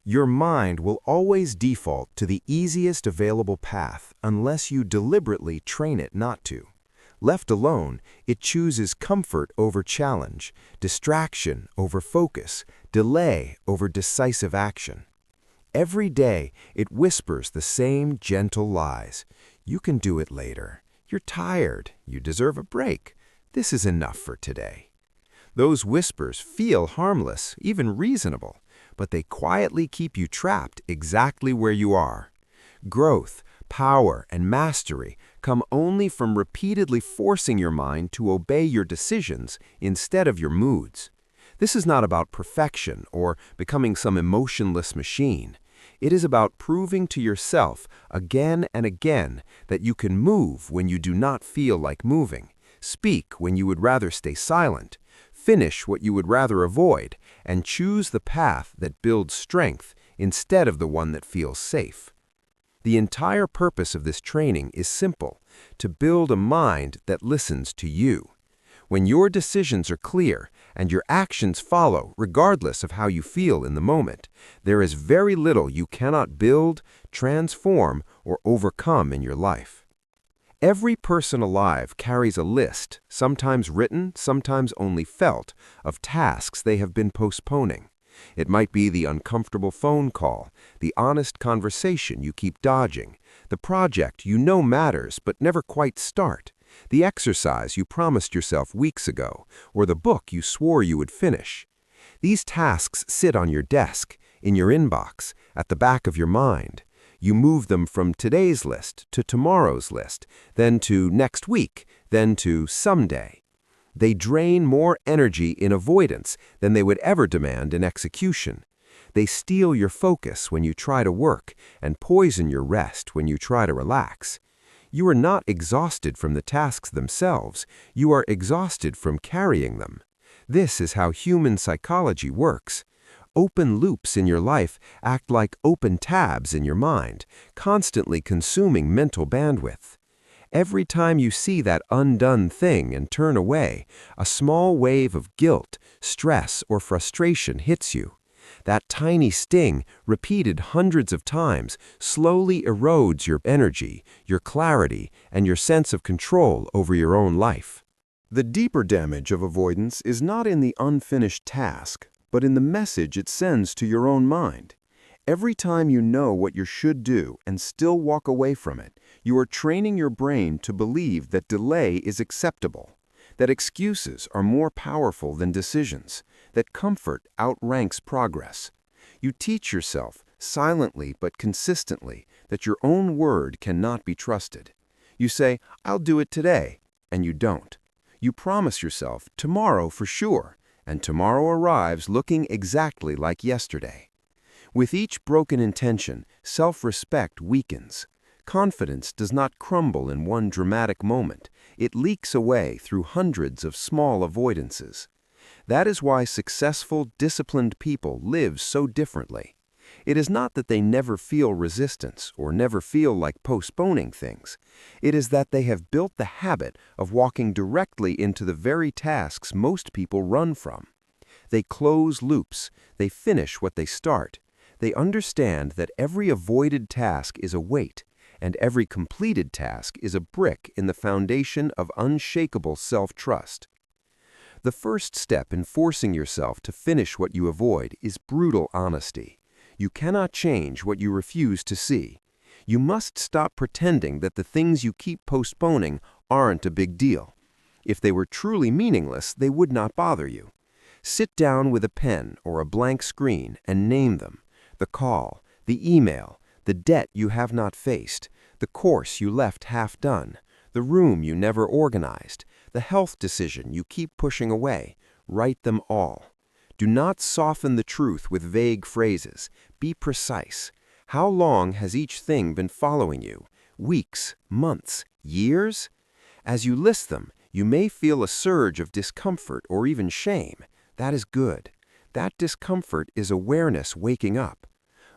Your mind will always default to the easiest available path unless you deliberately train it not to. Left alone, it chooses comfort over challenge, distraction over focus, delay over decisive action. Every day, it whispers the same gentle lies. You can do it later. You're tired. You deserve a break. This is enough for today. Those whispers feel harmless, even reasonable, but they quietly keep you trapped exactly where you are. Growth, power, and mastery come only from repeatedly forcing your mind to obey your decisions instead of your moods. This is not about perfection or becoming some emotionless machine. It is about proving to yourself again and again that you can move when you do not feel like moving, speak when you would rather stay silent, finish what you would rather avoid, and choose the path that builds strength instead of the one that feels safe. The entire purpose of this training is simple: to build a mind that listens to you. When your decisions are clear and your actions follow regardless of how you feel in the moment, there is very little you cannot build, transform, or overcome in your life. Every person alive carries a list, sometimes written, sometimes only felt, of tasks they have been postponing. It might be the uncomfortable phone call, the honest conversation you keep dodging, the project you know matters but never quite start, the exercise you promised yourself weeks ago, or the book you swore you would finish. These tasks sit on your desk, in your inbox, at the back of your mind. You move them from today's list to tomorrow's list, then to next week, then to someday. They drain more energy in avoidance than they would ever demand in execution. They steal your focus when you try to work and poison your rest when you try to relax. You are not exhausted from the tasks themselves. You are exhausted from carrying them. This is how human psychology works. Open loops in your life act like open tabs in your mind, constantly consuming mental bandwidth. Every time you see that undone thing and turn away, a small wave of guilt, stress, or frustration hits you. That tiny sting, repeated hundreds of times, slowly erodes your energy, your clarity, and your sense of control over your own life. The deeper damage of avoidance is not in the unfinished task, but in the message it sends to your own mind. Every time you know what you should do and still walk away from it, you are training your brain to believe that delay is acceptable, that excuses are more powerful than decisions, that comfort outranks progress. You teach yourself, silently but consistently, that your own word cannot be trusted. You say, "I'll do it today," and you don't. You promise yourself, "Tomorrow for sure," and tomorrow arrives looking exactly like yesterday. With each broken intention, self-respect weakens. Confidence does not crumble in one dramatic moment. It leaks away through hundreds of small avoidances. That is why successful, disciplined people live so differently. It is not that they never feel resistance or never feel like postponing things. It is that they have built the habit of walking directly into the very tasks most people run from. They close loops. They finish what they start. They understand that every avoided task is a weight, and every completed task is a brick in the foundation of unshakable self-trust. The first step in forcing yourself to finish what you avoid is brutal honesty. You cannot change what you refuse to see. You must stop pretending that the things you keep postponing aren't a big deal. If they were truly meaningless, they would not bother you. Sit down with a pen or a blank screen and name them: the call, the email, the debt you have not faced, the course you left half done, the room you never organized, the health decision you keep pushing away. Write them all. Do not soften the truth with vague phrases. Be precise. How long has each thing been following you? Weeks, months, years? As you list them, you may feel a surge of discomfort or even shame. That is good. That discomfort is awareness waking up.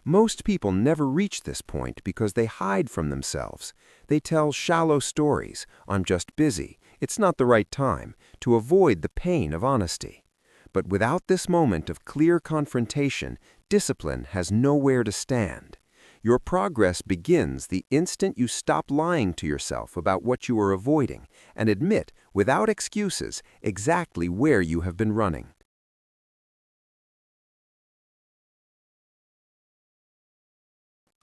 Most people never reach this point because they hide from themselves. They tell shallow stories: "I'm just busy," "It's not the right time," to avoid the pain of honesty. But without this moment of clear confrontation, discipline has nowhere to stand. Your progress begins the instant you stop lying to yourself about what you are avoiding and admit, without excuses, exactly where you have been running.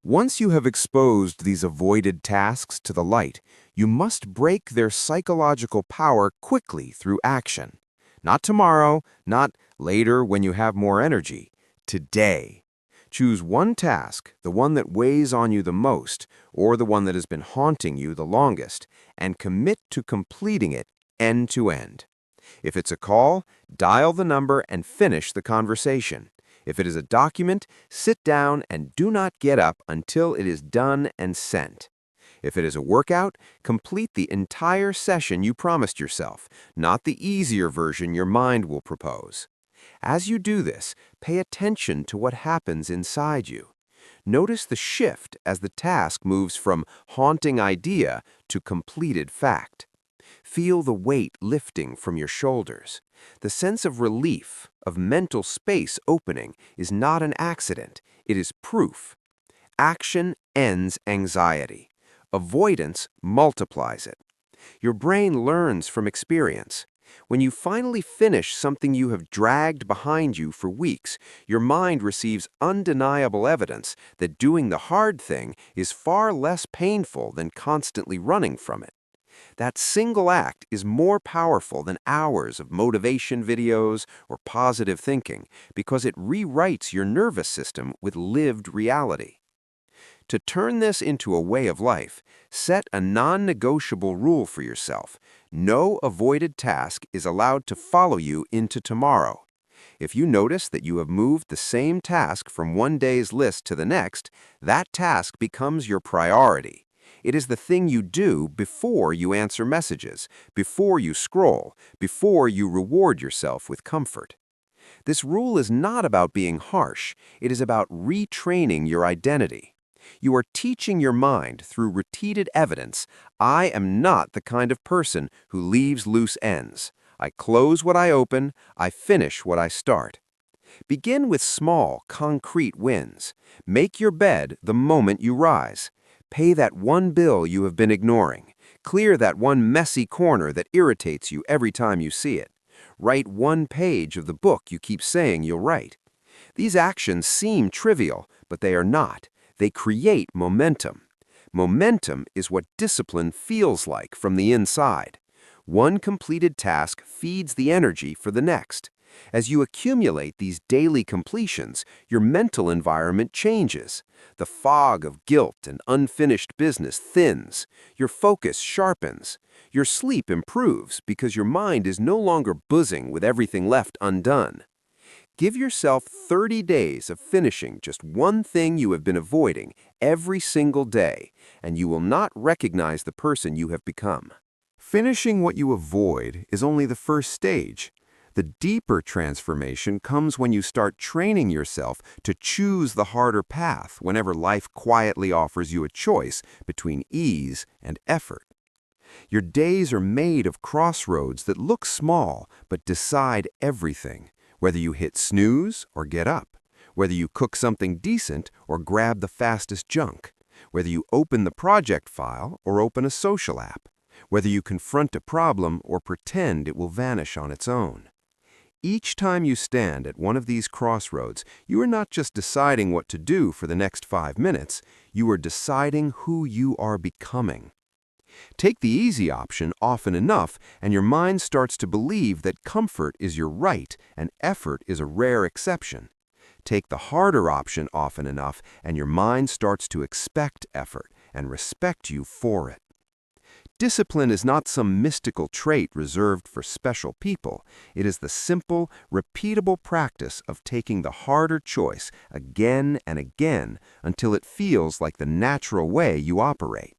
Once you have exposed these avoided tasks to the light, you must break their psychological power quickly through action. Not tomorrow, not later when you have more energy. Today. Choose one task, the one that weighs on you the most, or the one that has been haunting you the longest, and commit to completing it end to end. If it's a call, dial the number and finish the conversation. If it is a document, sit down and do not get up until it is done and sent. If it is a workout, complete the entire session you promised yourself, not the easier version your mind will propose. As you do this, pay attention to what happens inside you. Notice the shift as the task moves from haunting idea to completed fact. Feel the weight lifting from your shoulders. The sense of relief, of mental space opening, is not an accident. It is proof. Action ends anxiety. Avoidance multiplies it. Your brain learns from experience. When you finally finish something you have dragged behind you for weeks, your mind receives undeniable evidence that doing the hard thing is far less painful than constantly running from it. That single act is more powerful than hours of motivation videos or positive thinking because it rewrites your nervous system with lived reality. To turn this into a way of life, set a non-negotiable rule for yourself. No avoided task is allowed to follow you into tomorrow. If you notice that you have moved the same task from one day's list to the next, that task becomes your priority. It is the thing you do before you answer messages, before you scroll, before you reward yourself with comfort. This rule is not about being harsh. It is about retraining your identity. You are teaching your mind through repeated evidence, I am not the kind of person who leaves loose ends. I close what I open, I finish what I start. Begin with small, concrete wins. Make your bed the moment you rise. Pay that one bill you have been ignoring. Clear that one messy corner that irritates you every time you see it. Write one page of the book you keep saying you'll write. These actions seem trivial, but they are not. They create momentum. Momentum is what discipline feels like from the inside. One completed task feeds the energy for the next. As you accumulate these daily completions, your mental environment changes. The fog of guilt and unfinished business thins. Your focus sharpens. Your sleep improves because your mind is no longer buzzing with everything left undone. Give yourself 30 days of finishing just one thing you have been avoiding every single day, and you will not recognize the person you have become. Finishing what you avoid is only the first stage. The deeper transformation comes when you start training yourself to choose the harder path whenever life quietly offers you a choice between ease and effort. Your days are made of crossroads that look small but decide everything. Whether you hit snooze or get up, whether you cook something decent or grab the fastest junk, whether you open the project file or open a social app, whether you confront a problem or pretend it will vanish on its own. Each time you stand at one of these crossroads, you are not just deciding what to do for the next 5 minutes, you are deciding who you are becoming. Take the easy option often enough, and your mind starts to believe that comfort is your right and effort is a rare exception. Take the harder option often enough, and your mind starts to expect effort and respect you for it. Discipline is not some mystical trait reserved for special people. It is the simple, repeatable practice of taking the harder choice again and again until it feels like the natural way you operate.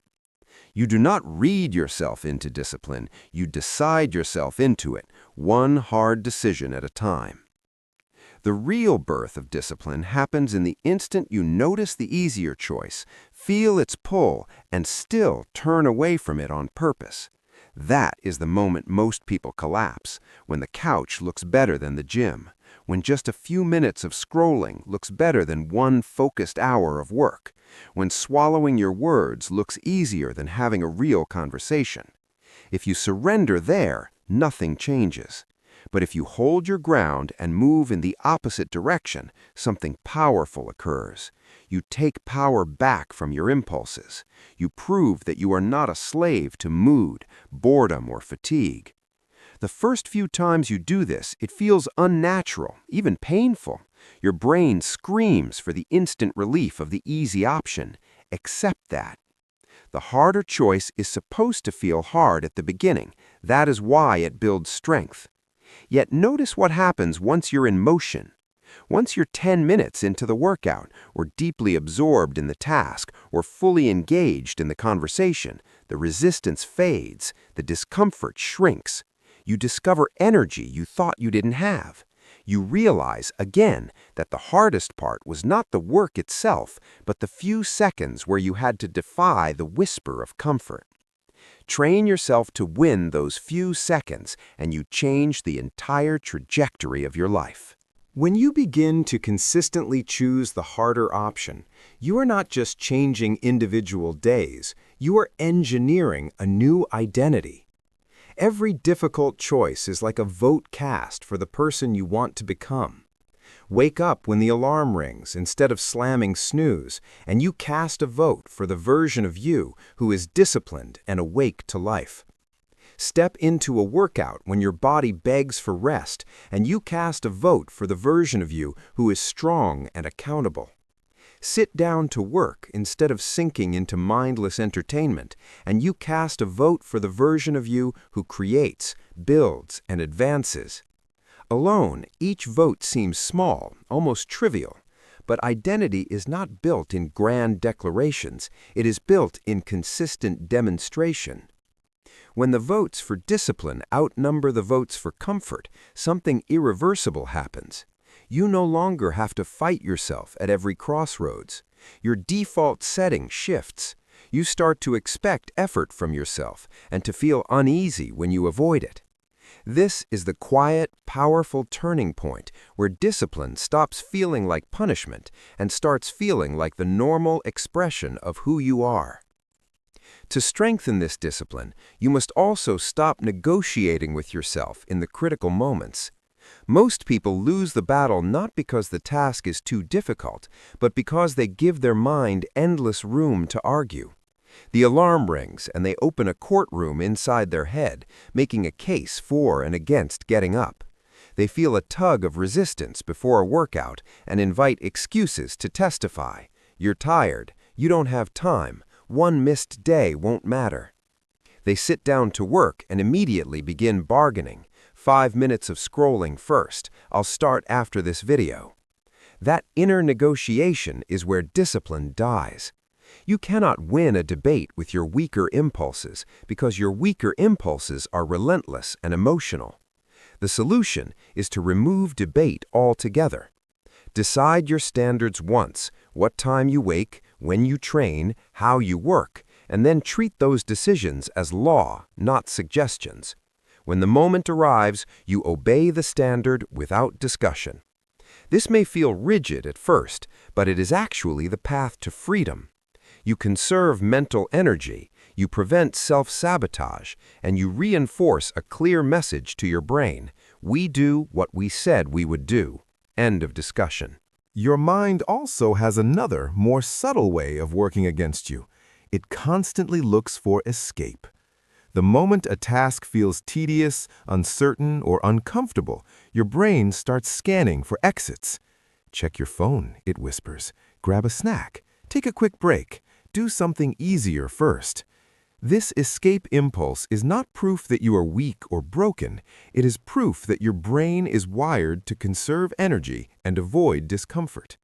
You do not read yourself into discipline, you decide yourself into it, one hard decision at a time. The real birth of discipline happens in the instant you notice the easier choice, feel its pull, and still turn away from it on purpose. That is the moment most people collapse, when the couch looks better than the gym, when just a few minutes of scrolling looks better than one focused hour of work, when swallowing your words looks easier than having a real conversation. If you surrender there, nothing changes. But if you hold your ground and move in the opposite direction, something powerful occurs. You take power back from your impulses. You prove that you are not a slave to mood, boredom, or fatigue. The first few times you do this, it feels unnatural, even painful. Your brain screams for the instant relief of the easy option. Accept that. The harder choice is supposed to feel hard at the beginning. That is why it builds strength. Yet notice what happens once you're in motion. Once you're 10 minutes into the workout, or deeply absorbed in the task, or fully engaged in the conversation, the resistance fades, the discomfort shrinks. You discover energy you thought you didn't have. You realize, again, that the hardest part was not the work itself, but the few seconds where you had to defy the whisper of comfort. Train yourself to win those few seconds, and you change the entire trajectory of your life. When you begin to consistently choose the harder option, you are not just changing individual days, you are engineering a new identity. Every difficult choice is like a vote cast for the person you want to become. Wake up when the alarm rings instead of slamming snooze, and you cast a vote for the version of you who is disciplined and awake to life. Step into a workout when your body begs for rest, and you cast a vote for the version of you who is strong and accountable. Sit down to work instead of sinking into mindless entertainment, and you cast a vote for the version of you who creates, builds, and advances. Alone, each vote seems small, almost trivial. But identity is not built in grand declarations. It is built in consistent demonstration. When the votes for discipline outnumber the votes for comfort, something irreversible happens. You no longer have to fight yourself at every crossroads. Your default setting shifts. You start to expect effort from yourself and to feel uneasy when you avoid it. This is the quiet, powerful turning point where discipline stops feeling like punishment and starts feeling like the normal expression of who you are. To strengthen this discipline, you must also stop negotiating with yourself in the critical moments. Most people lose the battle not because the task is too difficult, but because they give their mind endless room to argue. The alarm rings and they open a courtroom inside their head, making a case for and against getting up. They feel a tug of resistance before a workout and invite excuses to testify. You're tired, you don't have time, one missed day won't matter. They sit down to work and immediately begin bargaining. 5 minutes of scrolling first. I'll start after this video. That inner negotiation is where discipline dies. You cannot win a debate with your weaker impulses because your weaker impulses are relentless and emotional. The solution is to remove debate altogether. Decide your standards once, what time you wake, when you train, how you work, and then treat those decisions as law, not suggestions. When the moment arrives, you obey the standard without discussion. This may feel rigid at first, but it is actually the path to freedom. You conserve mental energy, you prevent self-sabotage, and you reinforce a clear message to your brain. We do what we said we would do. End of discussion. Your mind also has another, more subtle way of working against you. It constantly looks for escape. The moment a task feels tedious, uncertain, or uncomfortable, your brain starts scanning for exits. Check your phone, it whispers. Grab a snack. Take a quick break. Do something easier first. This escape impulse is not proof that you are weak or broken. It is proof that your brain is wired to conserve energy and avoid discomfort.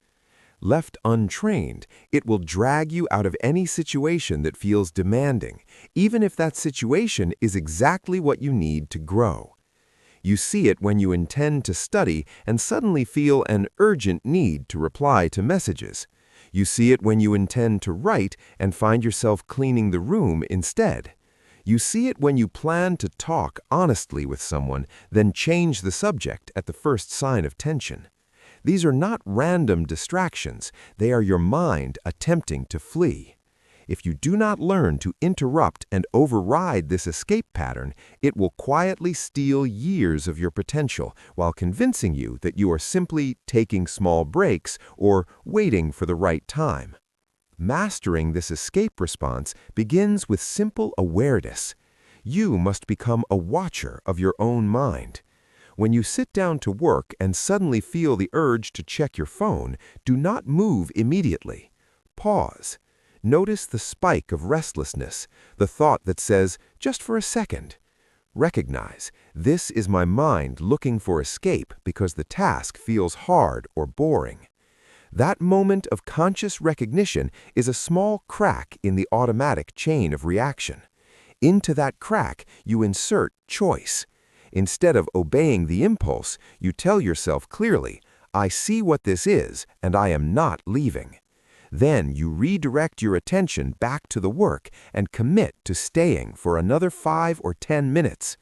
Left untrained, it will drag you out of any situation that feels demanding, even if that situation is exactly what you need to grow. You see it when you intend to study and suddenly feel an urgent need to reply to messages. You see it when you intend to write and find yourself cleaning the room instead. You see it when you plan to talk honestly with someone, then change the subject at the first sign of tension. These are not random distractions, they are your mind attempting to flee. If you do not learn to interrupt and override this escape pattern, it will quietly steal years of your potential while convincing you that you are simply taking small breaks or waiting for the right time. Mastering this escape response begins with simple awareness. You must become a watcher of your own mind. When you sit down to work and suddenly feel the urge to check your phone, do not move immediately. Pause. Notice the spike of restlessness, the thought that says, just for a second. Recognize, this is my mind looking for escape because the task feels hard or boring. That moment of conscious recognition is a small crack in the automatic chain of reaction. Into that crack, you insert choice. Instead of obeying the impulse, you tell yourself clearly, I see what this is, and I am not leaving. Then you redirect your attention back to the work and commit to staying for another 5 or 10 minutes.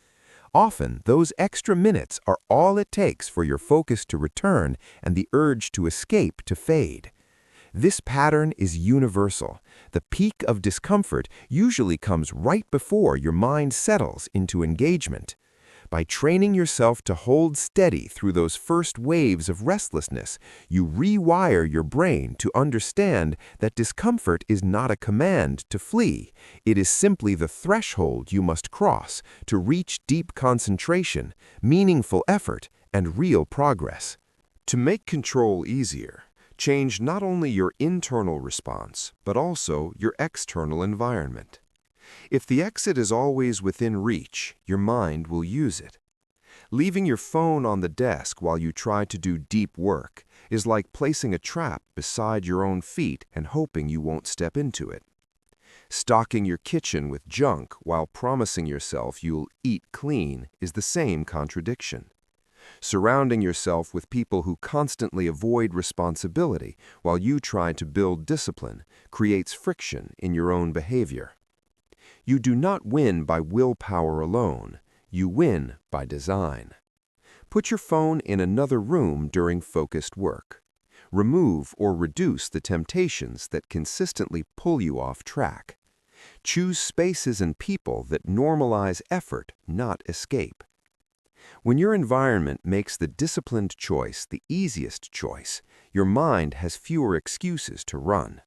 Often, those extra minutes are all it takes for your focus to return and the urge to escape to fade. This pattern is universal. The peak of discomfort usually comes right before your mind settles into engagement. By training yourself to hold steady through those first waves of restlessness, you rewire your brain to understand that discomfort is not a command to flee. It is simply the threshold you must cross to reach deep concentration, meaningful effort, and real progress. To make control easier, change not only your internal response, but also your external environment. If the exit is always within reach, your mind will use it. Leaving your phone on the desk while you try to do deep work is like placing a trap beside your own feet and hoping you won't step into it. Stocking your kitchen with junk while promising yourself you'll eat clean is the same contradiction. Surrounding yourself with people who constantly avoid responsibility while you try to build discipline creates friction in your own behavior. You do not win by willpower alone, you win by design. Put your phone in another room during focused work. Remove or reduce the temptations that consistently pull you off track. Choose spaces and people that normalize effort, not escape. When your environment makes the disciplined choice the easiest choice, your mind has fewer excuses to run.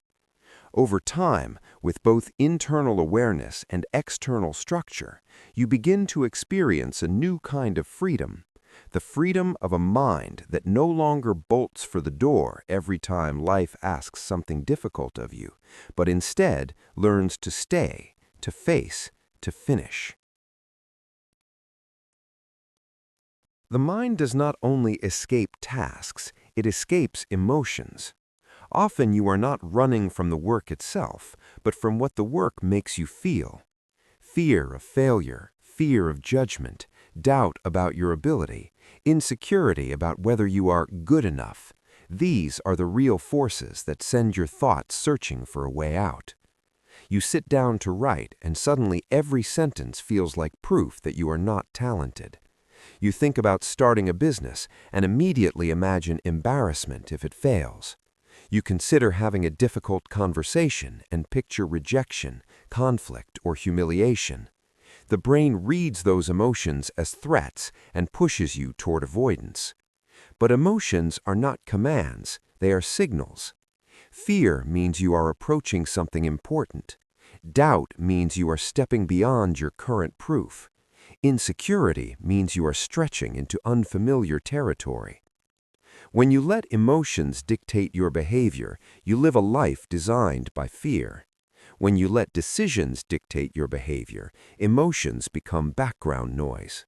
Over time, with both internal awareness and external structure, you begin to experience a new kind of freedom, the freedom of a mind that no longer bolts for the door every time life asks something difficult of you, but instead learns to stay, to face, to finish. The mind does not only escape tasks, it escapes emotions. Often you are not running from the work itself, but from what the work makes you feel. Fear of failure, fear of judgment, doubt about your ability, insecurity about whether you are good enough. These are the real forces that send your thoughts searching for a way out. You sit down to write, and suddenly every sentence feels like proof that you are not talented. You think about starting a business and immediately imagine embarrassment if it fails. You consider having a difficult conversation and picture rejection, conflict, or humiliation. The brain reads those emotions as threats and pushes you toward avoidance. But emotions are not commands, they are signals. Fear means you are approaching something important. Doubt means you are stepping beyond your current proof. Insecurity means you are stretching into unfamiliar territory. When you let emotions dictate your behavior, you live a life designed by fear. When you let decisions dictate your behavior, emotions become background noise.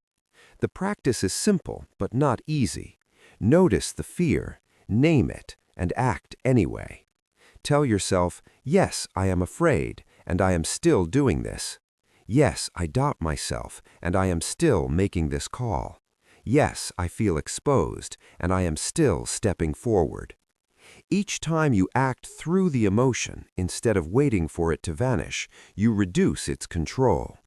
The practice is simple, but not easy. Notice the fear, name it, and act anyway. Tell yourself, yes, I am afraid, and I am still doing this. Yes, I doubt myself, and I am still making this call. Yes, I feel exposed, and I am still stepping forward. Each time you act through the emotion, instead of waiting for it to vanish, you reduce its control.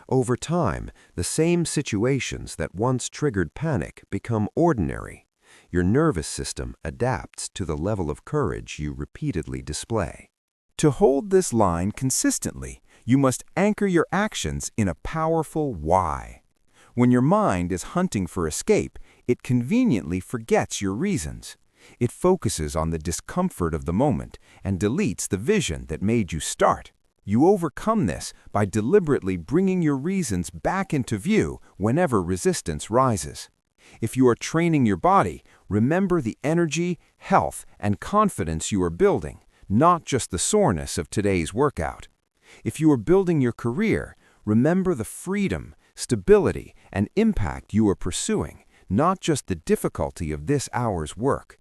Over time, the same situations that once triggered panic become ordinary. Your nervous system adapts to the level of courage you repeatedly display. To hold this line consistently, you must anchor your actions in a powerful why. When your mind is hunting for escape, it conveniently forgets your reasons. It focuses on the discomfort of the moment and deletes the vision that made you start. You overcome this by deliberately bringing your reasons back into view whenever resistance rises. If you are training your body, remember the energy, health, and confidence you are building, not just the soreness of today's workout. If you are building your career, remember the freedom, stability, and impact you are pursuing, not just the difficulty of this hour's work.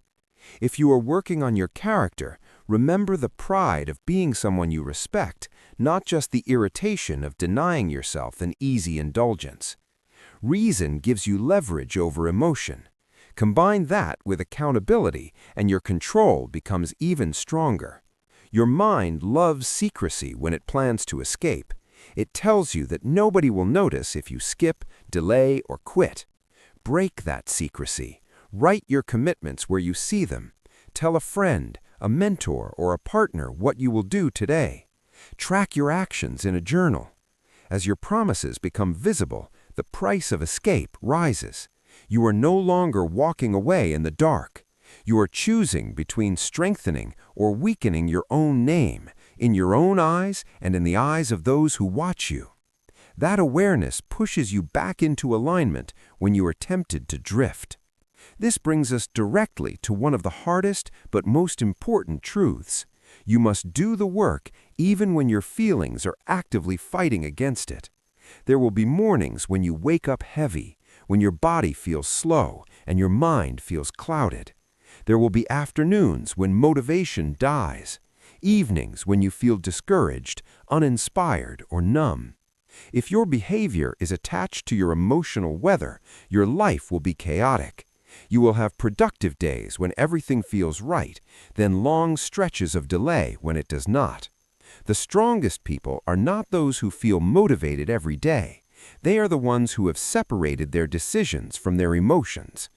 If you are working on your character, remember the pride of being someone you respect, not just the irritation of denying yourself an easy indulgence. Reason gives you leverage over emotion. Combine that with accountability, and your control becomes even stronger. Your mind loves secrecy when it plans to escape. It tells you that nobody will notice if you skip, delay, or quit. Break that secrecy. Write your commitments where you see them. Tell a friend, a mentor, or a partner what you will do today. Track your actions in a journal. As your promises become visible, the price of escape rises. You are no longer walking away in the dark. You are choosing between strengthening or weakening your own name, in your own eyes and in the eyes of those who watch you. That awareness pushes you back into alignment when you are tempted to drift. This brings us directly to one of the hardest but most important truths. You must do the work even when your feelings are actively fighting against it. There will be mornings when you wake up heavy, when your body feels slow and your mind feels clouded. There will be afternoons when motivation dies, evenings when you feel discouraged, uninspired, or numb. If your behavior is attached to your emotional weather, your life will be chaotic. You will have productive days when everything feels right, then long stretches of delay when it does not. The strongest people are not those who feel motivated every day. They are the ones who have separated their decisions from their emotions.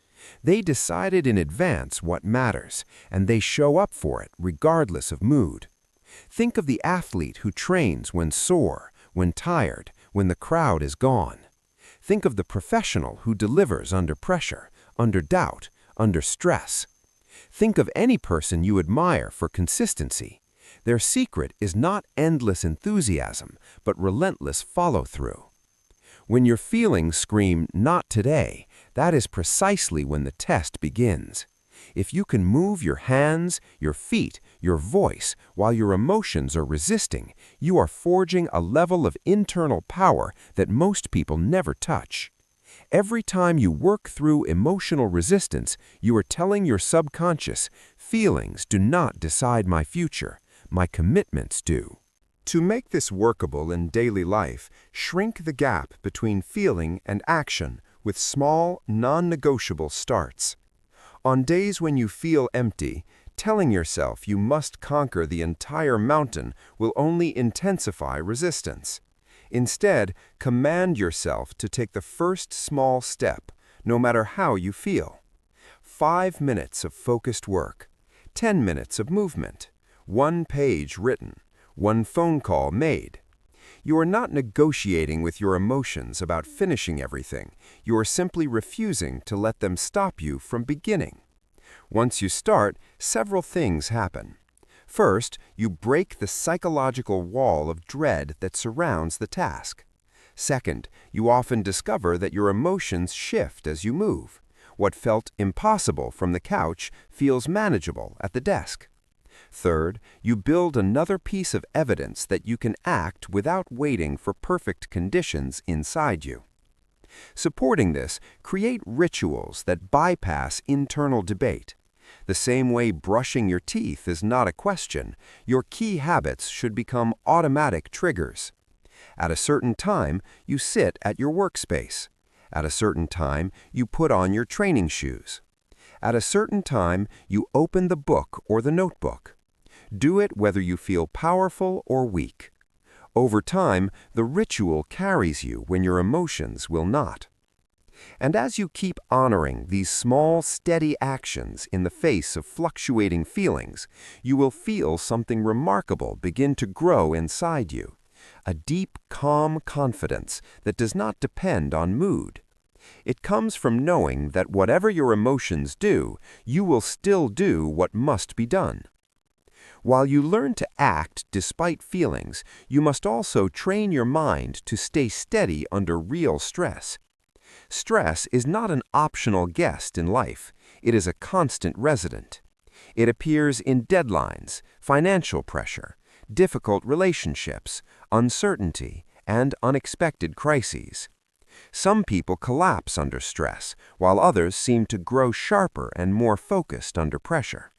They decided in advance what matters, and they show up for it regardless of mood. Think of the athlete who trains when sore, when tired, when the crowd is gone. Think of the professional who delivers under pressure, under doubt, under stress. Think of any person you admire for consistency. Their secret is not endless enthusiasm, but relentless follow-through. When your feelings scream, "not today," that is precisely when the test begins. If you can move your hands, your feet, your voice, while your emotions are resisting, you are forging a level of internal power that most people never touch. Every time you work through emotional resistance, you are telling your subconscious, "Feelings do not decide my future. My commitments do." To make this workable in daily life, shrink the gap between feeling and action with small, non-negotiable starts. On days when you feel empty, telling yourself you must conquer the entire mountain will only intensify resistance. Instead, command yourself to take the first small step, no matter how you feel. 5 minutes of focused work, 10 minutes of movement, 1 page written, 1 phone call made. You are not negotiating with your emotions about finishing everything. You are simply refusing to let them stop you from beginning. Once you start, several things happen. First, you break the psychological wall of dread that surrounds the task. Second, you often discover that your emotions shift as you move. What felt impossible from the couch feels manageable at the desk. Third, you build another piece of evidence that you can act without waiting for perfect conditions inside you. Supporting this, create rituals that bypass internal debate. The same way brushing your teeth is not a question, your key habits should become automatic triggers. At a certain time, you sit at your workspace. At a certain time, you put on your training shoes. At a certain time, you open the book or the notebook. Do it whether you feel powerful or weak. Over time, the ritual carries you when your emotions will not. And as you keep honoring these small, steady actions in the face of fluctuating feelings, you will feel something remarkable begin to grow inside you. A deep, calm confidence that does not depend on mood. It comes from knowing that whatever your emotions do, you will still do what must be done. While you learn to act despite feelings, you must also train your mind to stay steady under real stress. Stress is not an optional guest in life, it is a constant resident. It appears in deadlines, financial pressure, difficult relationships, uncertainty, and unexpected crises. Some people collapse under stress, while others seem to grow sharper and more focused under pressure.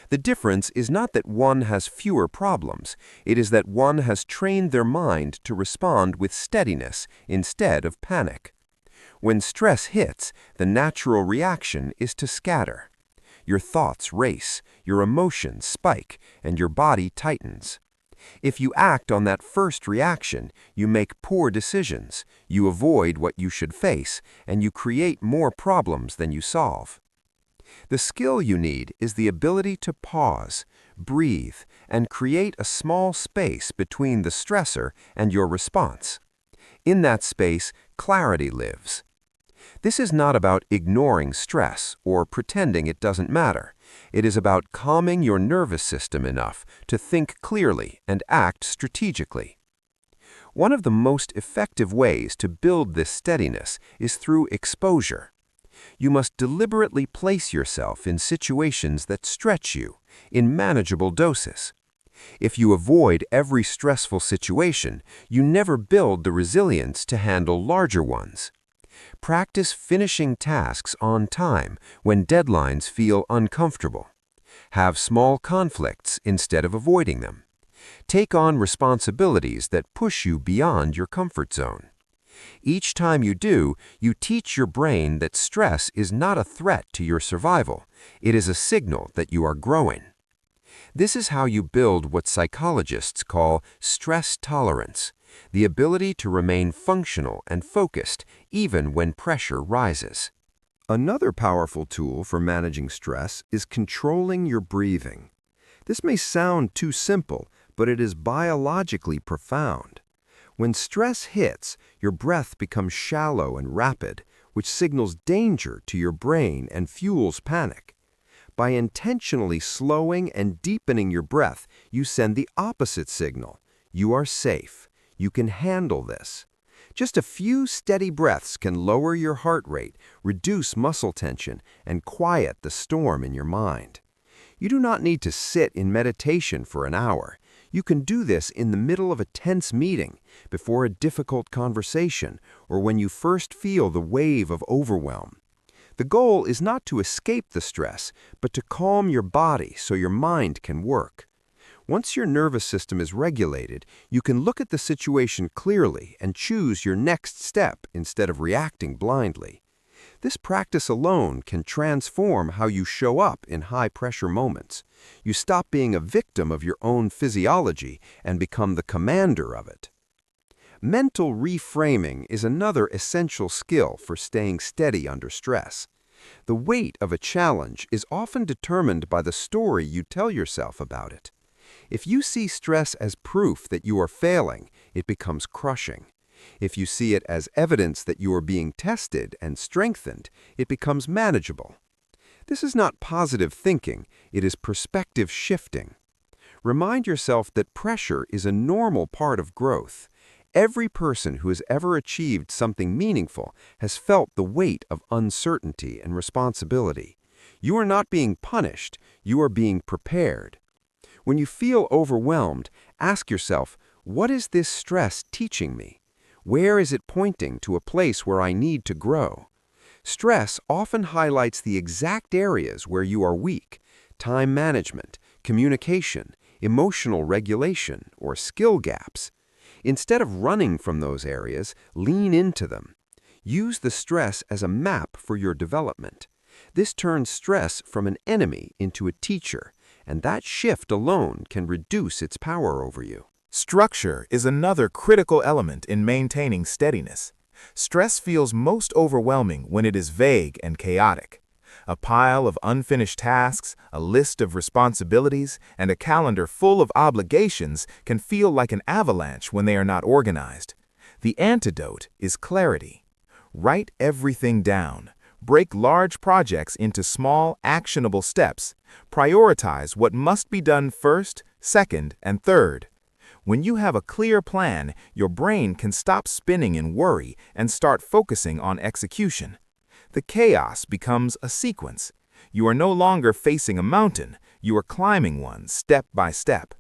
The difference is not that one has fewer problems, it is that one has trained their mind to respond with steadiness instead of panic. When stress hits, the natural reaction is to scatter. Your thoughts race, your emotions spike, and your body tightens. If you act on that first reaction, you make poor decisions, you avoid what you should face, and you create more problems than you solve. The skill you need is the ability to pause, breathe, and create a small space between the stressor and your response. In that space, clarity lives. This is not about ignoring stress or pretending it doesn't matter. It is about calming your nervous system enough to think clearly and act strategically. One of the most effective ways to build this steadiness is through exposure. You must deliberately place yourself in situations that stretch you, in manageable doses. If you avoid every stressful situation, you never build the resilience to handle larger ones. Practice finishing tasks on time when deadlines feel uncomfortable. Have small conflicts instead of avoiding them. Take on responsibilities that push you beyond your comfort zone. Each time you do, you teach your brain that stress is not a threat to your survival. It is a signal that you are growing. This is how you build what psychologists call stress tolerance, the ability to remain functional and focused even when pressure rises. Another powerful tool for managing stress is controlling your breathing. This may sound too simple, but it is biologically profound. When stress hits, your breath becomes shallow and rapid, which signals danger to your brain and fuels panic. By intentionally slowing and deepening your breath, you send the opposite signal. You are safe. You can handle this. Just a few steady breaths can lower your heart rate, reduce muscle tension, and quiet the storm in your mind. You do not need to sit in meditation for an hour. You can do this in the middle of a tense meeting, before a difficult conversation, or when you first feel the wave of overwhelm. The goal is not to escape the stress, but to calm your body so your mind can work. Once your nervous system is regulated, you can look at the situation clearly and choose your next step instead of reacting blindly. This practice alone can transform how you show up in high-pressure moments. You stop being a victim of your own physiology and become the commander of it. Mental reframing is another essential skill for staying steady under stress. The weight of a challenge is often determined by the story you tell yourself about it. If you see stress as proof that you are failing, it becomes crushing. If you see it as evidence that you are being tested and strengthened, it becomes manageable. This is not positive thinking, it is perspective shifting. Remind yourself that pressure is a normal part of growth. Every person who has ever achieved something meaningful has felt the weight of uncertainty and responsibility. You are not being punished, you are being prepared. When you feel overwhelmed, ask yourself, what is this stress teaching me? Where is it pointing to a place where I need to grow? Stress often highlights the exact areas where you are weak: time management, communication, emotional regulation, or skill gaps. Instead of running from those areas, lean into them. Use the stress as a map for your development. This turns stress from an enemy into a teacher, and that shift alone can reduce its power over you. Structure is another critical element in maintaining steadiness. Stress feels most overwhelming when it is vague and chaotic. A pile of unfinished tasks, a list of responsibilities, and a calendar full of obligations can feel like an avalanche when they are not organized. The antidote is clarity. Write everything down. Break large projects into small, actionable steps. Prioritize what must be done first, second, and third. When you have a clear plan, your brain can stop spinning in worry and start focusing on execution. The chaos becomes a sequence. You are no longer facing a mountain, you are climbing one step by step.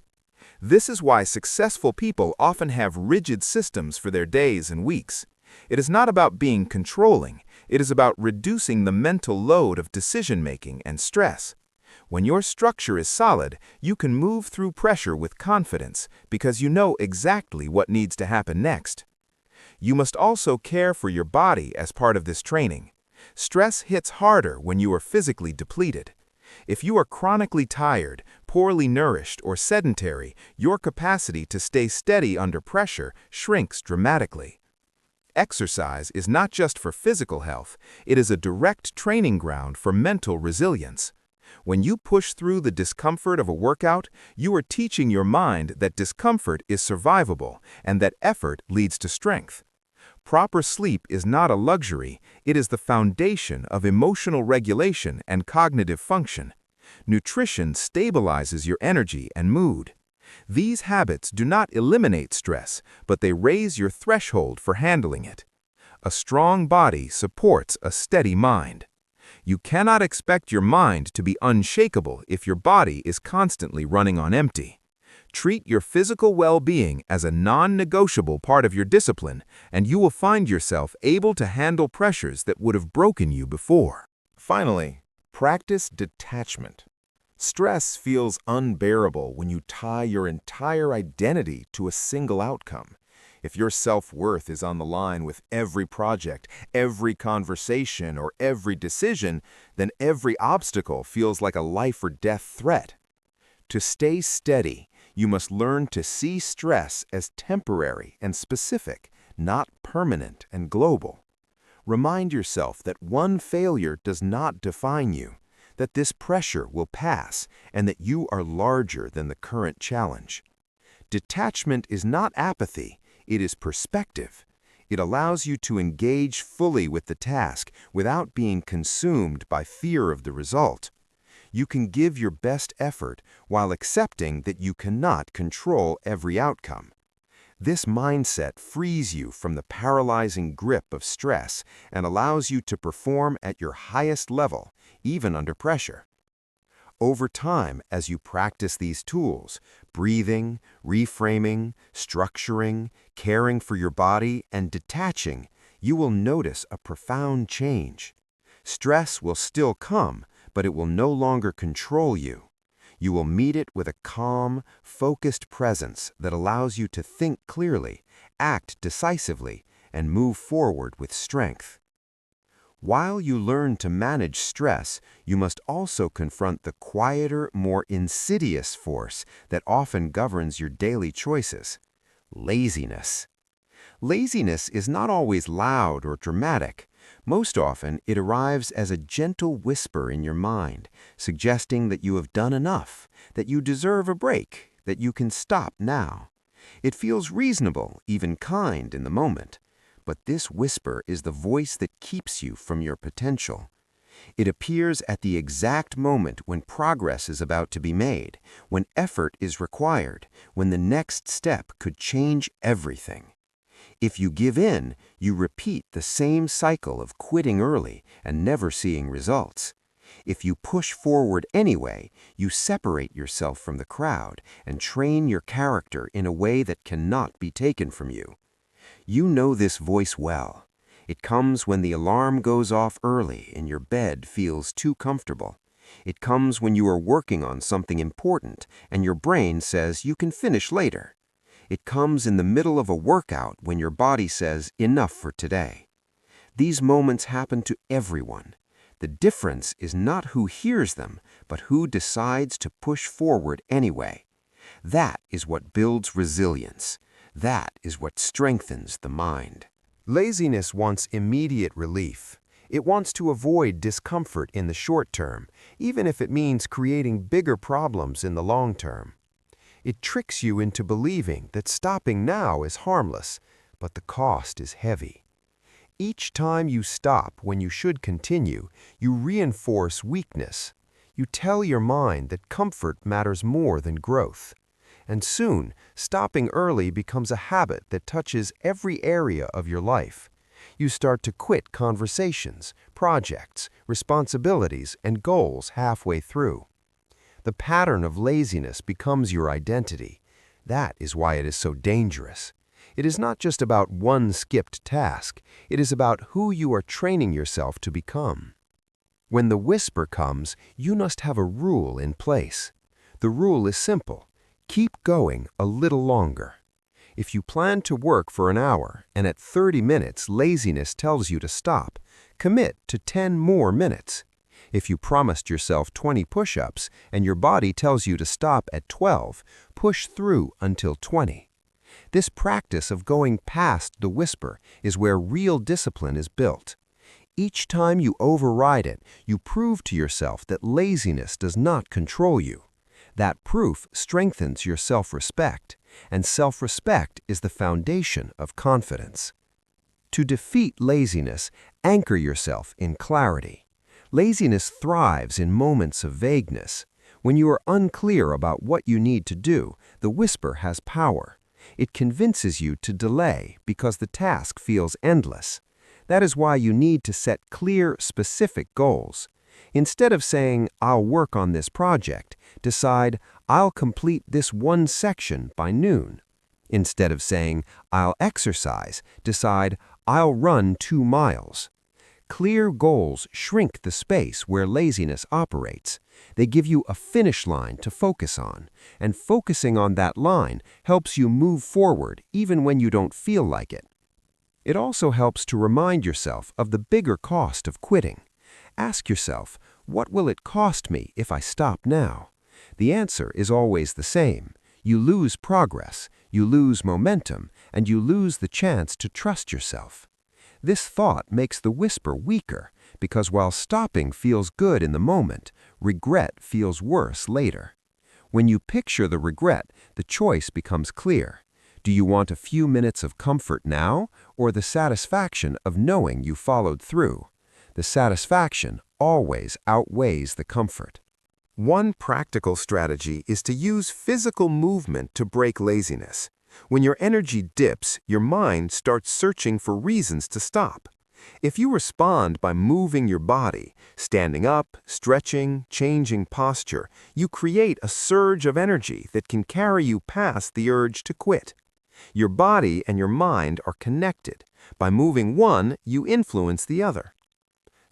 This is why successful people often have rigid systems for their days and weeks. It is not about being controlling, it is about reducing the mental load of decision-making and stress. When your structure is solid, you can move through pressure with confidence because you know exactly what needs to happen next. You must also care for your body as part of this training. Stress hits harder when you are physically depleted. If you are chronically tired, poorly nourished, or sedentary, your capacity to stay steady under pressure shrinks dramatically. Exercise is not just for physical health, it is a direct training ground for mental resilience. When you push through the discomfort of a workout, you are teaching your mind that discomfort is survivable and that effort leads to strength. Proper sleep is not a luxury, it is the foundation of emotional regulation and cognitive function. Nutrition stabilizes your energy and mood. These habits do not eliminate stress, but they raise your threshold for handling it. A strong body supports a steady mind. You cannot expect your mind to be unshakable if your body is constantly running on empty. Treat your physical well-being as a non-negotiable part of your discipline, and you will find yourself able to handle pressures that would have broken you before. Finally, practice detachment. Stress feels unbearable when you tie your entire identity to a single outcome. If your self-worth is on the line with every project, every conversation, or every decision, then every obstacle feels like a life-or-death threat. To stay steady, you must learn to see stress as temporary and specific, not permanent and global. Remind yourself that one failure does not define you, that this pressure will pass, and that you are larger than the current challenge. Detachment is not apathy, it is perspective. It allows you to engage fully with the task without being consumed by fear of the result. You can give your best effort while accepting that you cannot control every outcome. This mindset frees you from the paralyzing grip of stress and allows you to perform at your highest level, even under pressure. Over time, as you practice these tools, breathing, reframing, structuring, caring for your body, and detaching, you will notice a profound change. Stress will still come, but it will no longer control you. You will meet it with a calm, focused presence that allows you to think clearly, act decisively, and move forward with strength. While you learn to manage stress, you must also confront the quieter, more insidious force that often governs your daily choices: laziness. Laziness is not always loud or dramatic. Most often, it arrives as a gentle whisper in your mind, suggesting that you have done enough, that you deserve a break, that you can stop now. It feels reasonable, even kind in the moment. But this whisper is the voice that keeps you from your potential. It appears at the exact moment when progress is about to be made, when effort is required, when the next step could change everything. If you give in, you repeat the same cycle of quitting early and never seeing results. If you push forward anyway, you separate yourself from the crowd and train your character in a way that cannot be taken from you. You know this voice well. It comes when the alarm goes off early and your bed feels too comfortable. It comes when you are working on something important and your brain says you can finish later. It comes in the middle of a workout when your body says enough for today. These moments happen to everyone. The difference is not who hears them, but who decides to push forward anyway. That is what builds resilience. That is what strengthens the mind. Laziness wants immediate relief. It wants to avoid discomfort in the short term, even if it means creating bigger problems in the long term. It tricks you into believing that stopping now is harmless, but the cost is heavy. Each time you stop when you should continue, you reinforce weakness. You tell your mind that comfort matters more than growth. And soon, stopping early becomes a habit that touches every area of your life. You start to quit conversations, projects, responsibilities, and goals halfway through. The pattern of laziness becomes your identity. That is why it is so dangerous. It is not just about one skipped task. It is about who you are training yourself to become. When the whisper comes, you must have a rule in place. The rule is simple. Keep going a little longer. If you plan to work for an hour and at 30 minutes laziness tells you to stop, commit to 10 more minutes. If you promised yourself 20 push-ups and your body tells you to stop at 12, push through until 20. This practice of going past the whisper is where real discipline is built. Each time you override it, you prove to yourself that laziness does not control you. That proof strengthens your self-respect, and self-respect is the foundation of confidence. To defeat laziness, anchor yourself in clarity. Laziness thrives in moments of vagueness. When you are unclear about what you need to do, the whisper has power. It convinces you to delay because the task feels endless. That is why you need to set clear, specific goals. Instead of saying, "I'll work on this project," decide, "I'll complete this one section by noon." Instead of saying, "I'll exercise," decide, "I'll run 2 miles." Clear goals shrink the space where laziness operates. They give you a finish line to focus on, and focusing on that line helps you move forward even when you don't feel like it. It also helps to remind yourself of the bigger cost of quitting. Ask yourself, what will it cost me if I stop now? The answer is always the same. You lose progress, you lose momentum, and you lose the chance to trust yourself. This thought makes the whisper weaker, because while stopping feels good in the moment, regret feels worse later. When you picture the regret, the choice becomes clear. Do you want a few minutes of comfort now, or the satisfaction of knowing you followed through? The satisfaction always outweighs the comfort. One practical strategy is to use physical movement to break laziness. When your energy dips, your mind starts searching for reasons to stop. If you respond by moving your body, standing up, stretching, changing posture, you create a surge of energy that can carry you past the urge to quit. Your body and your mind are connected. By moving one, you influence the other.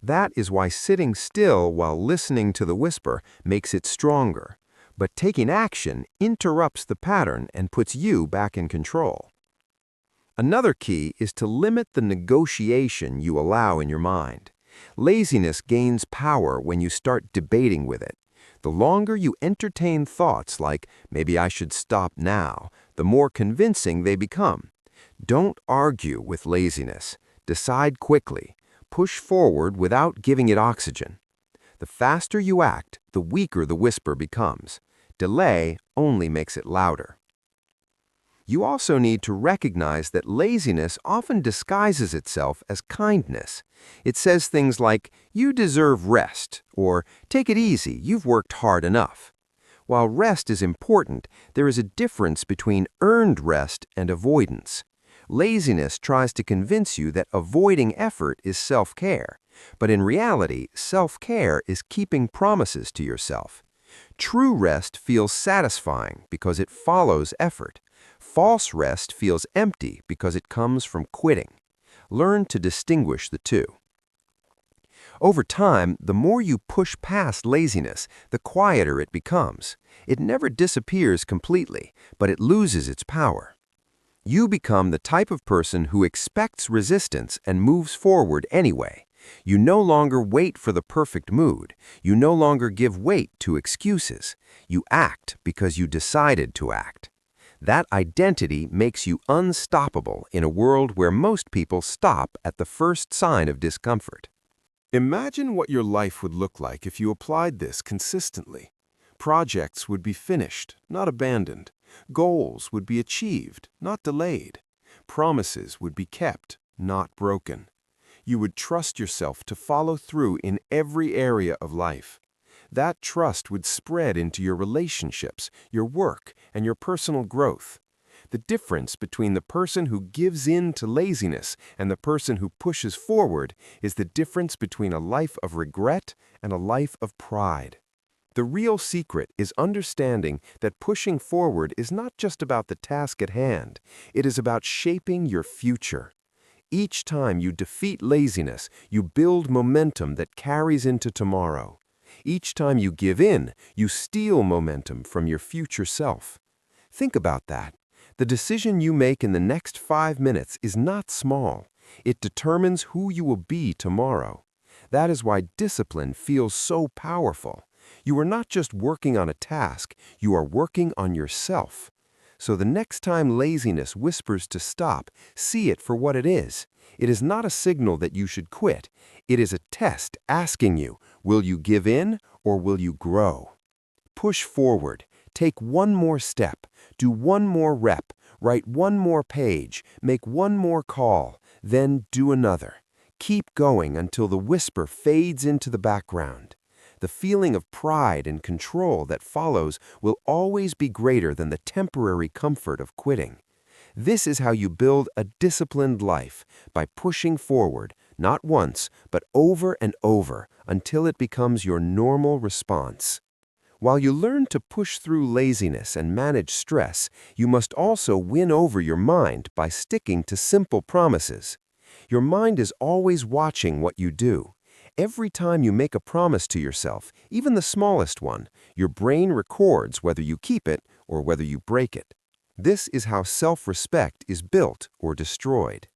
That is why sitting still while listening to the whisper makes it stronger. But taking action interrupts the pattern and puts you back in control. Another key is to limit the negotiation you allow in your mind. Laziness gains power when you start debating with it. The longer you entertain thoughts like, "Maybe I should stop now," the more convincing they become. Don't argue with laziness. Decide quickly. Push forward without giving it oxygen. The faster you act, the weaker the whisper becomes. Delay only makes it louder. You also need to recognize that laziness often disguises itself as kindness. It says things like, "You deserve rest," or "Take it easy, you've worked hard enough." While rest is important, there is a difference between earned rest and avoidance. Laziness tries to convince you that avoiding effort is self-care, but in reality, self-care is keeping promises to yourself. True rest feels satisfying because it follows effort. False rest feels empty because it comes from quitting. Learn to distinguish the two. Over time, the more you push past laziness, the quieter it becomes. It never disappears completely, but it loses its power. You become the type of person who expects resistance and moves forward anyway. You no longer wait for the perfect mood. You no longer give weight to excuses. You act because you decided to act. That identity makes you unstoppable in a world where most people stop at the first sign of discomfort. Imagine what your life would look like if you applied this consistently. Projects would be finished, not abandoned. Goals would be achieved, not delayed. Promises would be kept, not broken. You would trust yourself to follow through in every area of life. That trust would spread into your relationships, your work, and your personal growth. The difference between the person who gives in to laziness and the person who pushes forward is the difference between a life of regret and a life of pride. The real secret is understanding that pushing forward is not just about the task at hand, it is about shaping your future. Each time you defeat laziness, you build momentum that carries into tomorrow. Each time you give in, you steal momentum from your future self. Think about that. The decision you make in the next 5 minutes is not small. It determines who you will be tomorrow. That is why discipline feels so powerful. You are not just working on a task, you are working on yourself. So the next time laziness whispers to stop, see it for what it is. It is not a signal that you should quit. It is a test asking you, will you give in or will you grow? Push forward. Take one more step. Do one more rep. Write one more page. Make one more call. Then do another. Keep going until the whisper fades into the background. The feeling of pride and control that follows will always be greater than the temporary comfort of quitting. This is how you build a disciplined life, by pushing forward, not once, but over and over, until it becomes your normal response. While you learn to push through laziness and manage stress, you must also win over your mind by sticking to simple promises. Your mind is always watching what you do. Every time you make a promise to yourself, even the smallest one, your brain records whether you keep it or whether you break it. This is how self-respect is built or destroyed.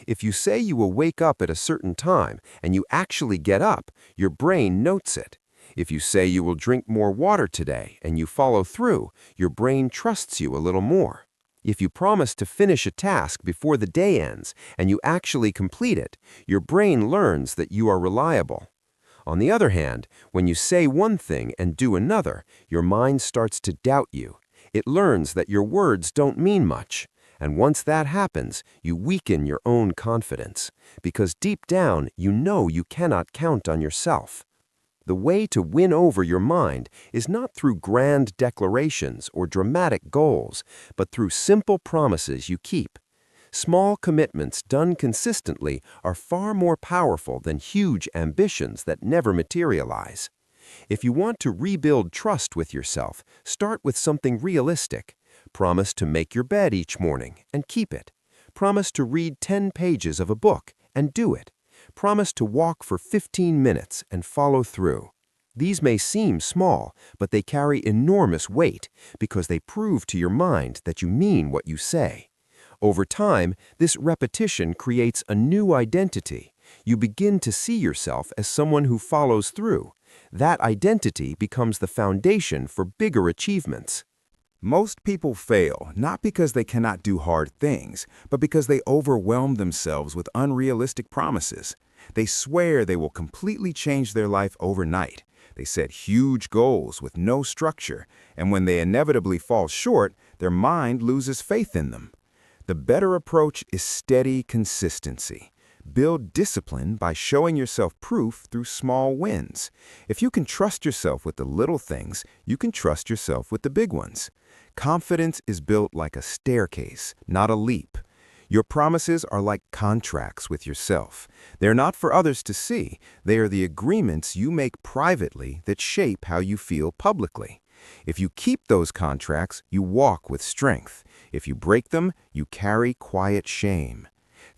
If you say you will wake up at a certain time and you actually get up, your brain notes it. If you say you will drink more water today and you follow through, your brain trusts you a little more. If you promise to finish a task before the day ends and you actually complete it, your brain learns that you are reliable. On the other hand, when you say one thing and do another, your mind starts to doubt you. It learns that your words don't mean much. And once that happens, you weaken your own confidence, because deep down you know you cannot count on yourself. The way to win over your mind is not through grand declarations or dramatic goals, but through simple promises you keep. Small commitments done consistently are far more powerful than huge ambitions that never materialize. If you want to rebuild trust with yourself, start with something realistic. Promise to make your bed each morning and keep it. Promise to read 10 pages of a book and do it. Promise to walk for 15 minutes and follow through. These may seem small, but they carry enormous weight because they prove to your mind that you mean what you say. Over time, this repetition creates a new identity. You begin to see yourself as someone who follows through. That identity becomes the foundation for bigger achievements. Most people fail not because they cannot do hard things, but because they overwhelm themselves with unrealistic promises. They swear they will completely change their life overnight. They set huge goals with no structure, and when they inevitably fall short, their mind loses faith in them. The better approach is steady consistency. Build discipline by showing yourself proof through small wins. If you can trust yourself with the little things, you can trust yourself with the big ones. Confidence is built like a staircase, not a leap. Your promises are like contracts with yourself. They're not for others to see. They are the agreements you make privately that shape how you feel publicly. If you keep those contracts, you walk with strength. If you break them, you carry quiet shame.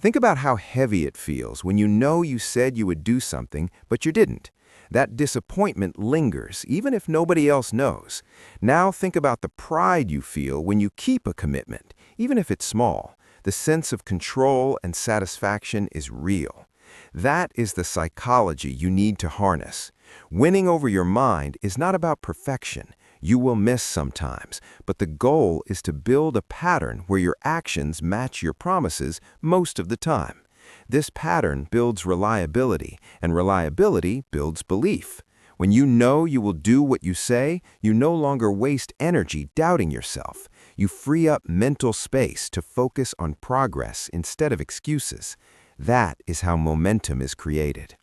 Think about how heavy it feels when you know you said you would do something, but you didn't. That disappointment lingers, even if nobody else knows. Now think about the pride you feel when you keep a commitment, even if it's small. The sense of control and satisfaction is real. That is the psychology you need to harness. Winning over your mind is not about perfection. You will miss sometimes, but the goal is to build a pattern where your actions match your promises most of the time. This pattern builds reliability, and reliability builds belief. When you know you will do what you say, you no longer waste energy doubting yourself. You free up mental space to focus on progress instead of excuses. That is how momentum is created.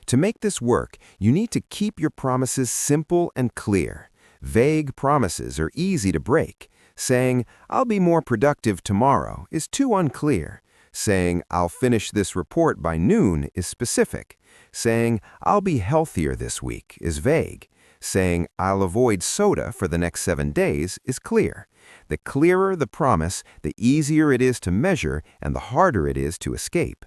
To make this work, you need to keep your promises simple and clear. Vague promises are easy to break. Saying, "I'll be more productive tomorrow," is too unclear. Saying, "I'll finish this report by noon," is specific. Saying, "I'll be healthier this week," is vague. Saying, "I'll avoid soda for the next 7 days," is clear. The clearer the promise, the easier it is to measure and the harder it is to escape.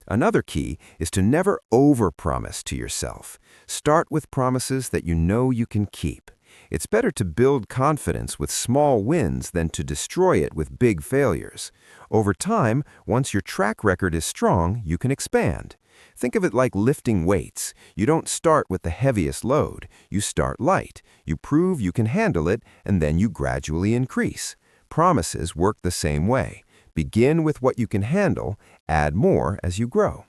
Another key is to never overpromise to yourself. Start with promises that you know you can keep. It's better to build confidence with small wins than to destroy it with big failures. Over time, once your track record is strong, you can expand. Think of it like lifting weights. You don't start with the heaviest load. You start light. You prove you can handle it, and then you gradually increase. Promises work the same way. Begin with what you can handle, add more as you grow.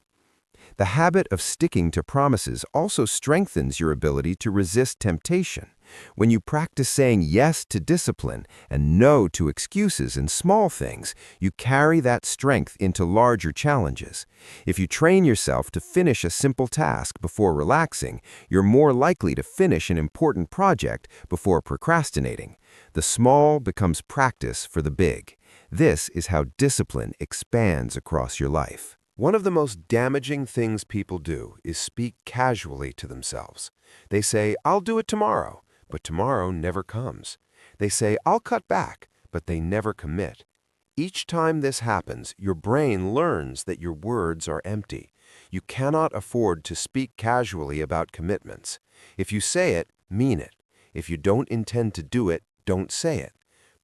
The habit of sticking to promises also strengthens your ability to resist temptation. When you practice saying yes to discipline and no to excuses in small things, you carry that strength into larger challenges. If you train yourself to finish a simple task before relaxing, you're more likely to finish an important project before procrastinating. The small becomes practice for the big. This is how discipline expands across your life. One of the most damaging things people do is speak casually to themselves. They say, "I'll do it tomorrow," but tomorrow never comes. They say, "I'll cut back," but they never commit. Each time this happens, your brain learns that your words are empty. You cannot afford to speak casually about commitments. If you say it, mean it. If you don't intend to do it, don't say it.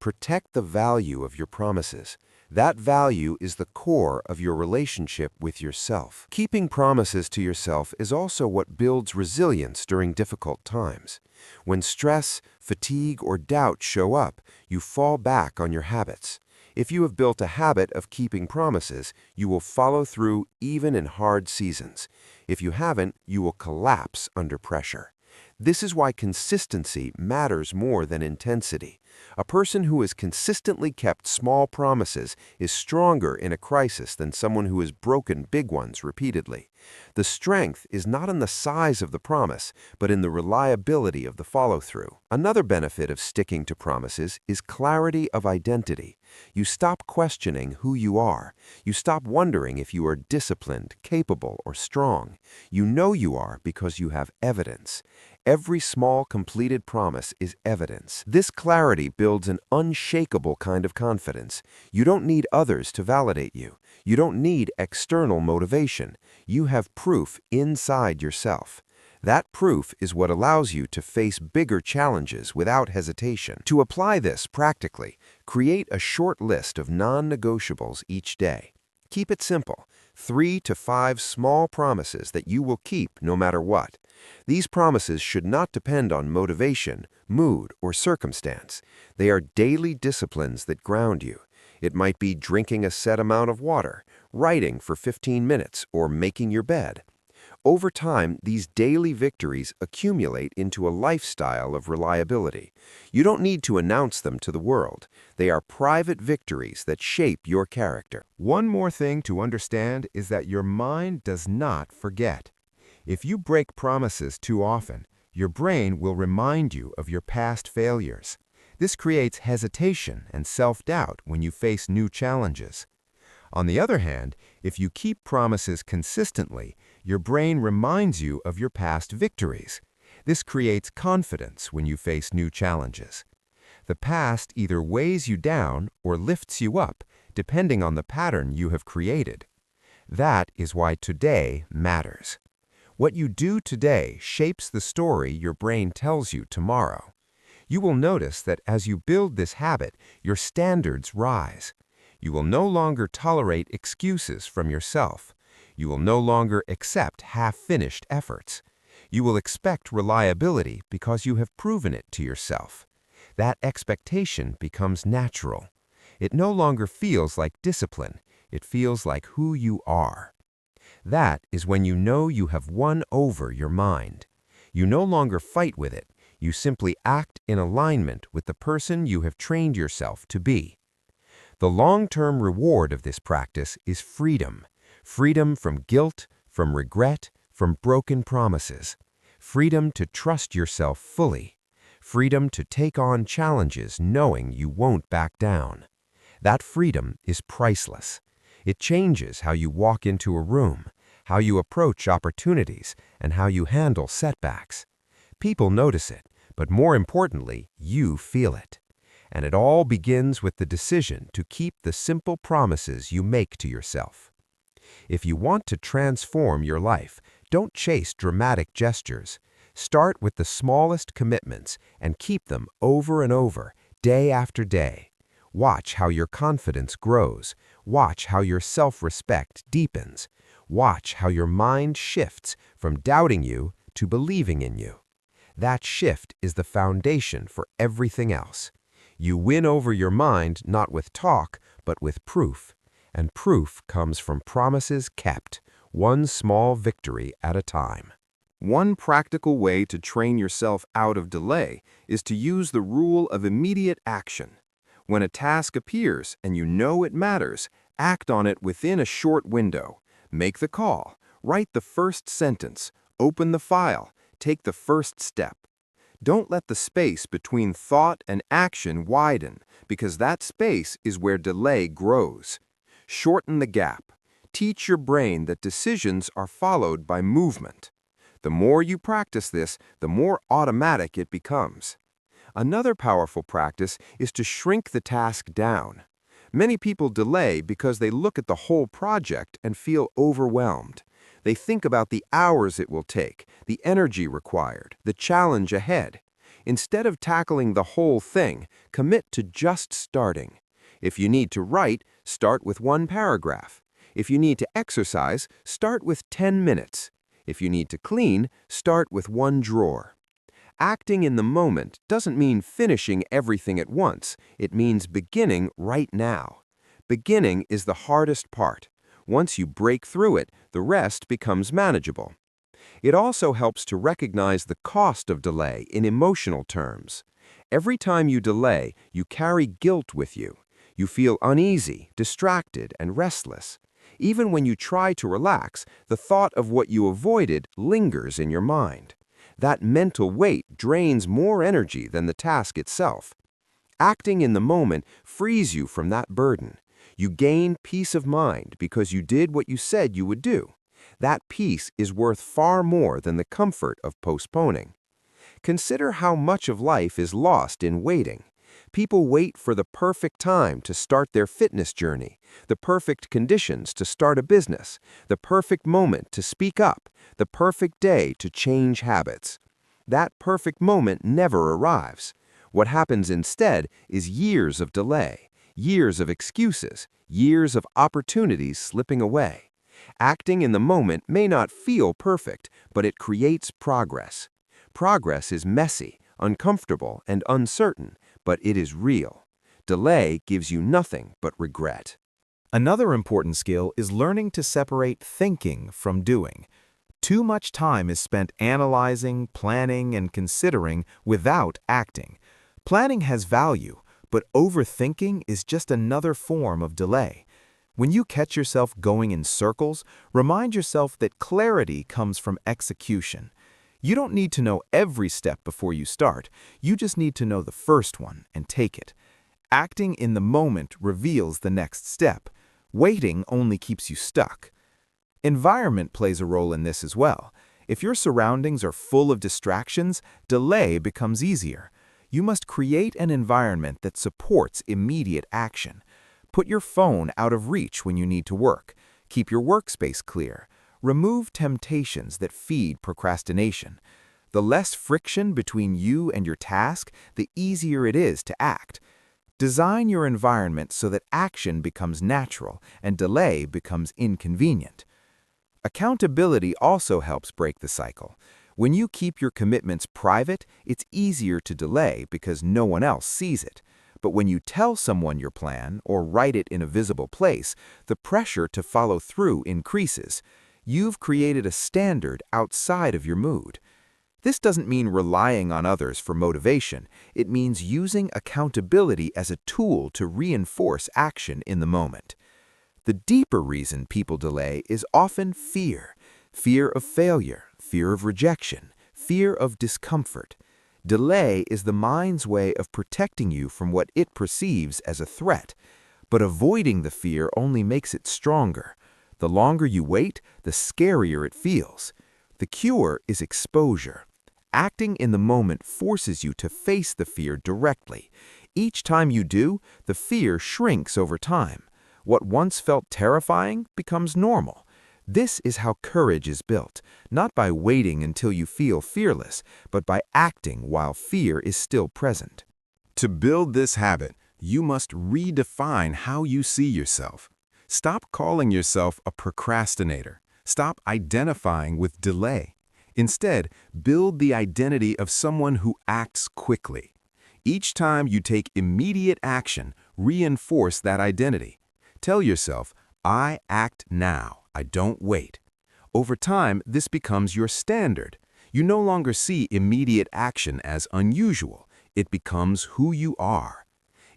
Protect the value of your promises. That value is the core of your relationship with yourself. Keeping promises to yourself is also what builds resilience during difficult times. When stress, fatigue, or doubt show up, you fall back on your habits. If you have built a habit of keeping promises, you will follow through even in hard seasons. If you haven't, you will collapse under pressure. This is why consistency matters more than intensity. A person who has consistently kept small promises is stronger in a crisis than someone who has broken big ones repeatedly. The strength is not in the size of the promise, but in the reliability of the follow-through. Another benefit of sticking to promises is clarity of identity. You stop questioning who you are. You stop wondering if you are disciplined, capable, or strong. You know you are because you have evidence. Every small completed promise is evidence. This clarity builds an unshakable kind of confidence. You don't need others to validate you. You don't need external motivation. You have proof inside yourself. That proof is what allows you to face bigger challenges without hesitation. To apply this practically, create a short list of non-negotiables each day. Keep it simple. 3 to 5 small promises that you will keep no matter what. These promises should not depend on motivation, mood, or circumstance. They are daily disciplines that ground you. It might be drinking a set amount of water, writing for 15 minutes, or making your bed. Over time, these daily victories accumulate into a lifestyle of reliability. You don't need to announce them to the world. They are private victories that shape your character. One more thing to understand is that your mind does not forget. If you break promises too often, your brain will remind you of your past failures. This creates hesitation and self-doubt when you face new challenges. On the other hand, if you keep promises consistently, your brain reminds you of your past victories. This creates confidence when you face new challenges. The past either weighs you down or lifts you up, depending on the pattern you have created. That is why today matters. What you do today shapes the story your brain tells you tomorrow. You will notice that as you build this habit, your standards rise. You will no longer tolerate excuses from yourself. You will no longer accept half-finished efforts. You will expect reliability because you have proven it to yourself. That expectation becomes natural. It no longer feels like discipline. It feels like who you are. That is when you know you have won over your mind. You no longer fight with it. You simply act in alignment with the person you have trained yourself to be. The long-term reward of this practice is freedom. Freedom from guilt, from regret, from broken promises. Freedom to trust yourself fully. Freedom to take on challenges knowing you won't back down. That freedom is priceless. It changes how you walk into a room, how you approach opportunities, and how you handle setbacks. People notice it, but more importantly, you feel it. And it all begins with the decision to keep the simple promises you make to yourself. If you want to transform your life, don't chase dramatic gestures. Start with the smallest commitments and keep them over and over, day after day. Watch how your confidence grows. Watch how your self-respect deepens. Watch how your mind shifts from doubting you to believing in you. That shift is the foundation for everything else. You win over your mind not with talk, but with proof. And proof comes from promises kept, one small victory at a time. One practical way to train yourself out of delay is to use the rule of immediate action. When a task appears and you know it matters, act on it within a short window. Make the call, write the first sentence, open the file, take the first step. Don't let the space between thought and action widen, because that space is where delay grows. Shorten the gap. Teach your brain that decisions are followed by movement. The more you practice this, the more automatic it becomes. Another powerful practice is to shrink the task down. Many people delay because they look at the whole project and feel overwhelmed. They think about the hours it will take, the energy required, the challenge ahead. Instead of tackling the whole thing, commit to just starting. If you need to write, start with one paragraph. If you need to exercise, start with 10 minutes. If you need to clean, start with one drawer. Acting in the moment doesn't mean finishing everything at once. It means beginning right now. Beginning is the hardest part. Once you break through it, the rest becomes manageable. It also helps to recognize the cost of delay in emotional terms. Every time you delay, you carry guilt with you. You feel uneasy, distracted, and restless. Even when you try to relax, the thought of what you avoided lingers in your mind. That mental weight drains more energy than the task itself. Acting in the moment frees you from that burden. You gain peace of mind because you did what you said you would do. That peace is worth far more than the comfort of postponing. Consider how much of life is lost in waiting. People wait for the perfect time to start their fitness journey, the perfect conditions to start a business, the perfect moment to speak up, the perfect day to change habits. That perfect moment never arrives. What happens instead is years of delay, years of excuses, years of opportunities slipping away. Acting in the moment may not feel perfect, but it creates progress. Progress is messy, uncomfortable, and uncertain, but it is real. Delay gives you nothing but regret. Another important skill is learning to separate thinking from doing. Too much time is spent analyzing, planning, and considering without acting. Planning has value, but overthinking is just another form of delay. When you catch yourself going in circles, remind yourself that clarity comes from execution. You don't need to know every step before you start. You just need to know the first one and take it. Acting in the moment reveals the next step. Waiting only keeps you stuck. Environment plays a role in this as well. If your surroundings are full of distractions, delay becomes easier. You must create an environment that supports immediate action. Put your phone out of reach when you need to work. Keep your workspace clear. Remove temptations that feed procrastination. The less friction between you and your task, the easier it is to act. Design your environment so that action becomes natural and delay becomes inconvenient. Accountability also helps break the cycle. When you keep your commitments private, it's easier to delay because no one else sees it. But when you tell someone your plan or write it in a visible place, the pressure to follow through increases. You've created a standard outside of your mood. This doesn't mean relying on others for motivation. It means using accountability as a tool to reinforce action in the moment. The deeper reason people delay is often fear. Fear of failure, fear of rejection, fear of discomfort. Delay is the mind's way of protecting you from what it perceives as a threat. But avoiding the fear only makes it stronger. The longer you wait, the scarier it feels. The cure is exposure. Acting in the moment forces you to face the fear directly. Each time you do, the fear shrinks over time. What once felt terrifying becomes normal. This is how courage is built, not by waiting until you feel fearless, but by acting while fear is still present. To build this habit, you must redefine how you see yourself. Stop calling yourself a procrastinator. Stop identifying with delay. Instead, build the identity of someone who acts quickly. Each time you take immediate action, reinforce that identity. Tell yourself, I act now, I don't wait. Over time, this becomes your standard. You no longer see immediate action as unusual. It becomes who you are.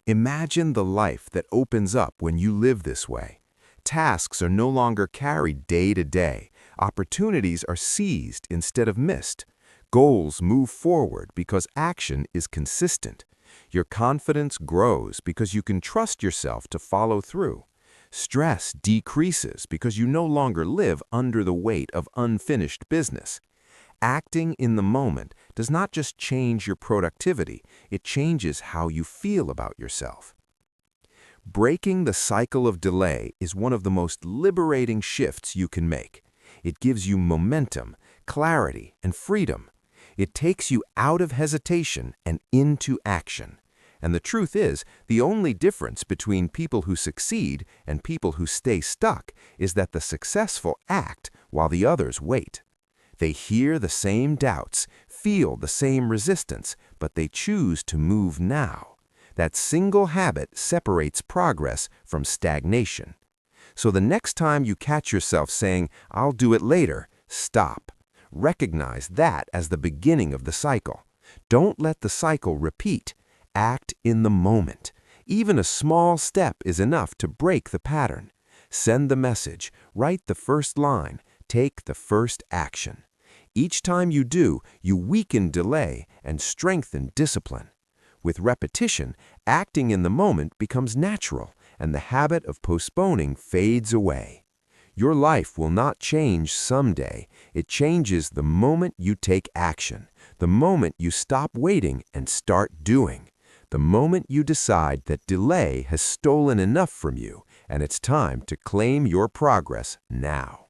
Imagine the life that opens up when you live this way. Tasks are no longer carried day to day. Opportunities are seized instead of missed. Goals move forward because action is consistent. Your confidence grows because you can trust yourself to follow through. Stress decreases because you no longer live under the weight of unfinished business. Acting in the moment does not just change your productivity, it changes how you feel about yourself. Breaking the cycle of delay is one of the most liberating shifts you can make. It gives you momentum, clarity, and freedom. It takes you out of hesitation and into action. And the truth is, the only difference between people who succeed and people who stay stuck is that the successful act while the others wait. They hear the same doubts, feel the same resistance, but they choose to move now. That single habit separates progress from stagnation. So the next time you catch yourself saying, I'll do it later, stop. Recognize that as the beginning of the cycle. Don't let the cycle repeat. Act in the moment. Even a small step is enough to break the pattern. Send the message, write the first line, take the first action. Each time you do, you weaken delay and strengthen discipline. With repetition, acting in the moment becomes natural, and the habit of postponing fades away. Your life will not change someday. It changes the moment you take action, the moment you stop waiting and start doing. The moment you decide that delay has stolen enough from you and it's time to claim your progress now.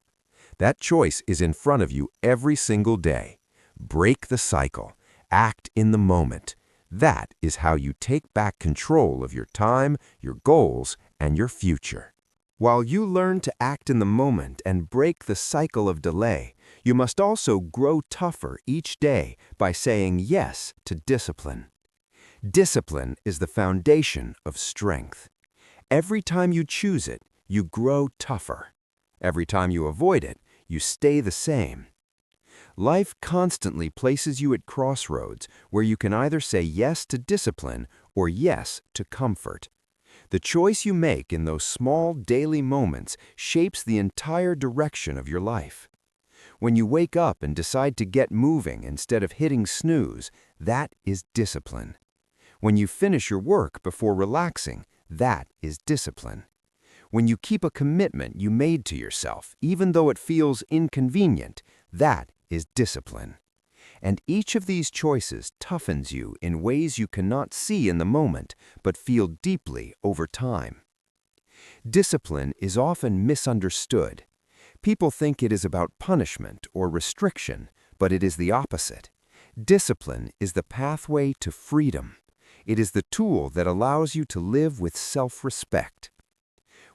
That choice is in front of you every single day. Break the cycle. Act in the moment. That is how you take back control of your time, your goals, and your future. While you learn to act in the moment and break the cycle of delay, you must also grow tougher each day by saying yes to discipline. Discipline is the foundation of strength. Every time you choose it, you grow tougher. Every time you avoid it, you stay the same. Life constantly places you at crossroads where you can either say yes to discipline or yes to comfort. The choice you make in those small daily moments shapes the entire direction of your life. When you wake up and decide to get moving instead of hitting snooze, that is discipline. When you finish your work before relaxing, that is discipline. When you keep a commitment you made to yourself, even though it feels inconvenient, that is discipline. And each of these choices toughens you in ways you cannot see in the moment, but feel deeply over time. Discipline is often misunderstood. People think it is about punishment or restriction, but it is the opposite. Discipline is the pathway to freedom. It is the tool that allows you to live with self-respect.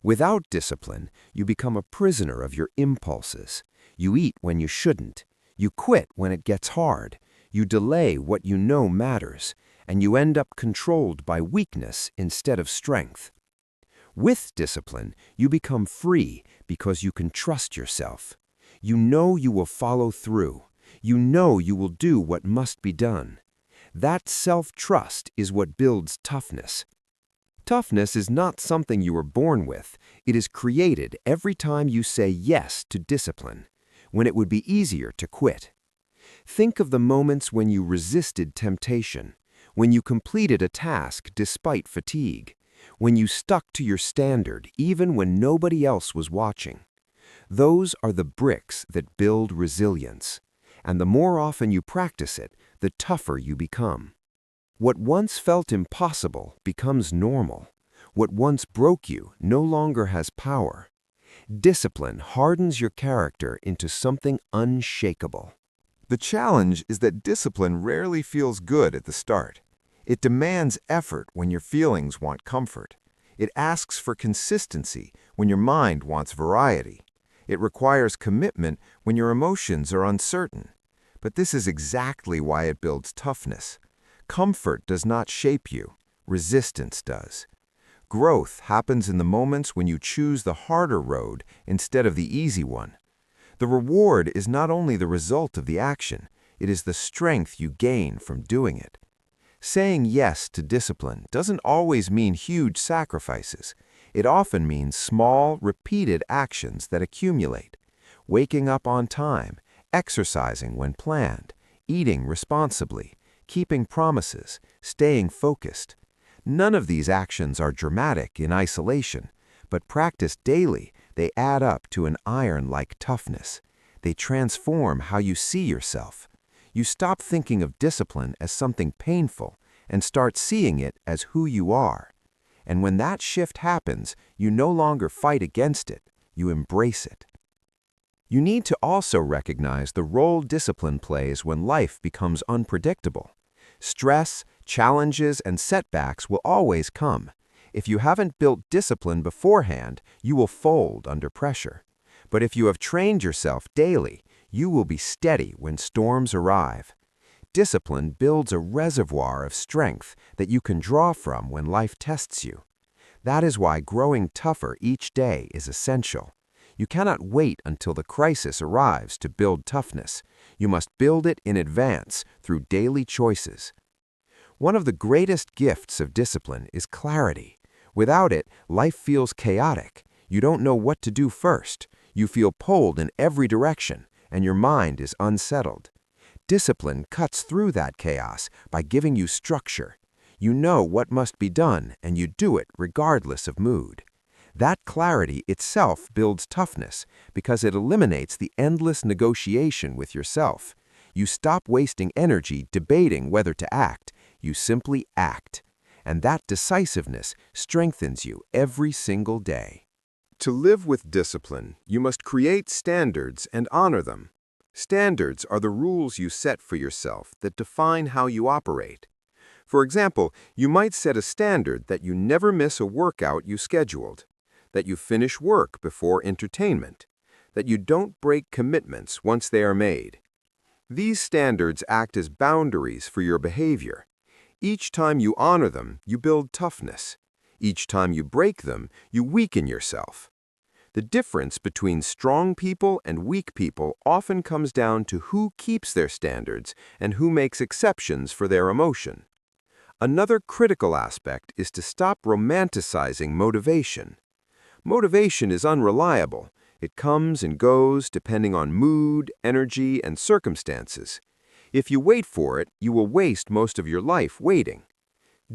Without discipline, you become a prisoner of your impulses. You eat when you shouldn't. You quit when it gets hard. You delay what you know matters, and you end up controlled by weakness instead of strength. With discipline, you become free because you can trust yourself. You know you will follow through. You know you will do what must be done. That self-trust is what builds toughness. Toughness is not something you were born with. It is created every time you say yes to discipline, when it would be easier to quit. Think of the moments when you resisted temptation, when you completed a task despite fatigue, when you stuck to your standard even when nobody else was watching. Those are the bricks that build resilience, and the more often you practice it, the tougher you become. What once felt impossible becomes normal. What once broke you no longer has power. Discipline hardens your character into something unshakable. The challenge is that discipline rarely feels good at the start. It demands effort when your feelings want comfort. It asks for consistency when your mind wants variety. It requires commitment when your emotions are uncertain. But this is exactly why it builds toughness. Comfort does not shape you. Resistance does. Growth happens in the moments when you choose the harder road instead of the easy one. The reward is not only the result of the action, it is the strength you gain from doing it. Saying yes to discipline doesn't always mean huge sacrifices. It often means small, repeated actions that accumulate. Waking up on time, exercising when planned, eating responsibly, keeping promises, staying focused. None of these actions are dramatic in isolation, but practiced daily, they add up to an iron-like toughness. They transform how you see yourself. You stop thinking of discipline as something painful and start seeing it as who you are. And when that shift happens, you no longer fight against it, you embrace it. You need to also recognize the role discipline plays when life becomes unpredictable. Stress, challenges, and setbacks will always come. If you haven't built discipline beforehand, you will fold under pressure. But if you have trained yourself daily, you will be steady when storms arrive. Discipline builds a reservoir of strength that you can draw from when life tests you. That is why growing tougher each day is essential. You cannot wait until the crisis arrives to build toughness. You must build it in advance through daily choices. One of the greatest gifts of discipline is clarity. Without it, life feels chaotic. You don't know what to do first. You feel pulled in every direction, and your mind is unsettled. Discipline cuts through that chaos by giving you structure. You know what must be done, and you do it regardless of mood. That clarity itself builds toughness because it eliminates the endless negotiation with yourself. You stop wasting energy debating whether to act. You simply act. And that decisiveness strengthens you every single day. To live with discipline, you must create standards and honor them. Standards are the rules you set for yourself that define how you operate. For example, you might set a standard that you never miss a workout you scheduled, that you finish work before entertainment, that you don't break commitments once they are made. These standards act as boundaries for your behavior. Each time you honor them, you build toughness. Each time you break them, you weaken yourself. The difference between strong people and weak people often comes down to who keeps their standards and who makes exceptions for their emotion. Another critical aspect is to stop romanticizing motivation. Motivation is unreliable. It comes and goes depending on mood, energy, and circumstances. If you wait for it, you will waste most of your life waiting.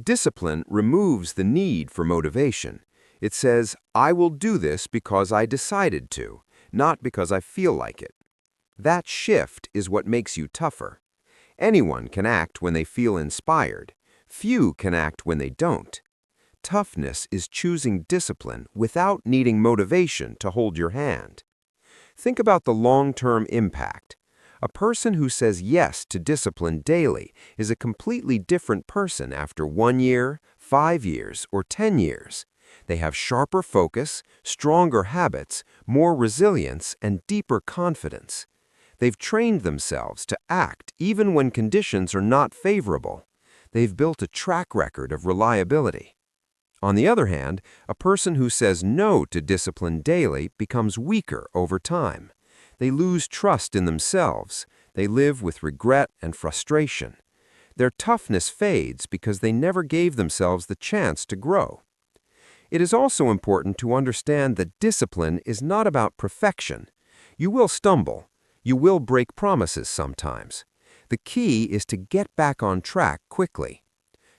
Discipline removes the need for motivation. It says, I will do this because I decided to, not because I feel like it. That shift is what makes you tougher. Anyone can act when they feel inspired. Few can act when they don't. Toughness is choosing discipline without needing motivation to hold your hand. Think about the long-term impact. A person who says yes to discipline daily is a completely different person after 1 year, 5 years, or 10 years. They have sharper focus, stronger habits, more resilience, and deeper confidence. They've trained themselves to act even when conditions are not favorable. They've built a track record of reliability. On the other hand, a person who says no to discipline daily becomes weaker over time. They lose trust in themselves. They live with regret and frustration. Their toughness fades because they never gave themselves the chance to grow. It is also important to understand that discipline is not about perfection. You will stumble. You will break promises sometimes. The key is to get back on track quickly.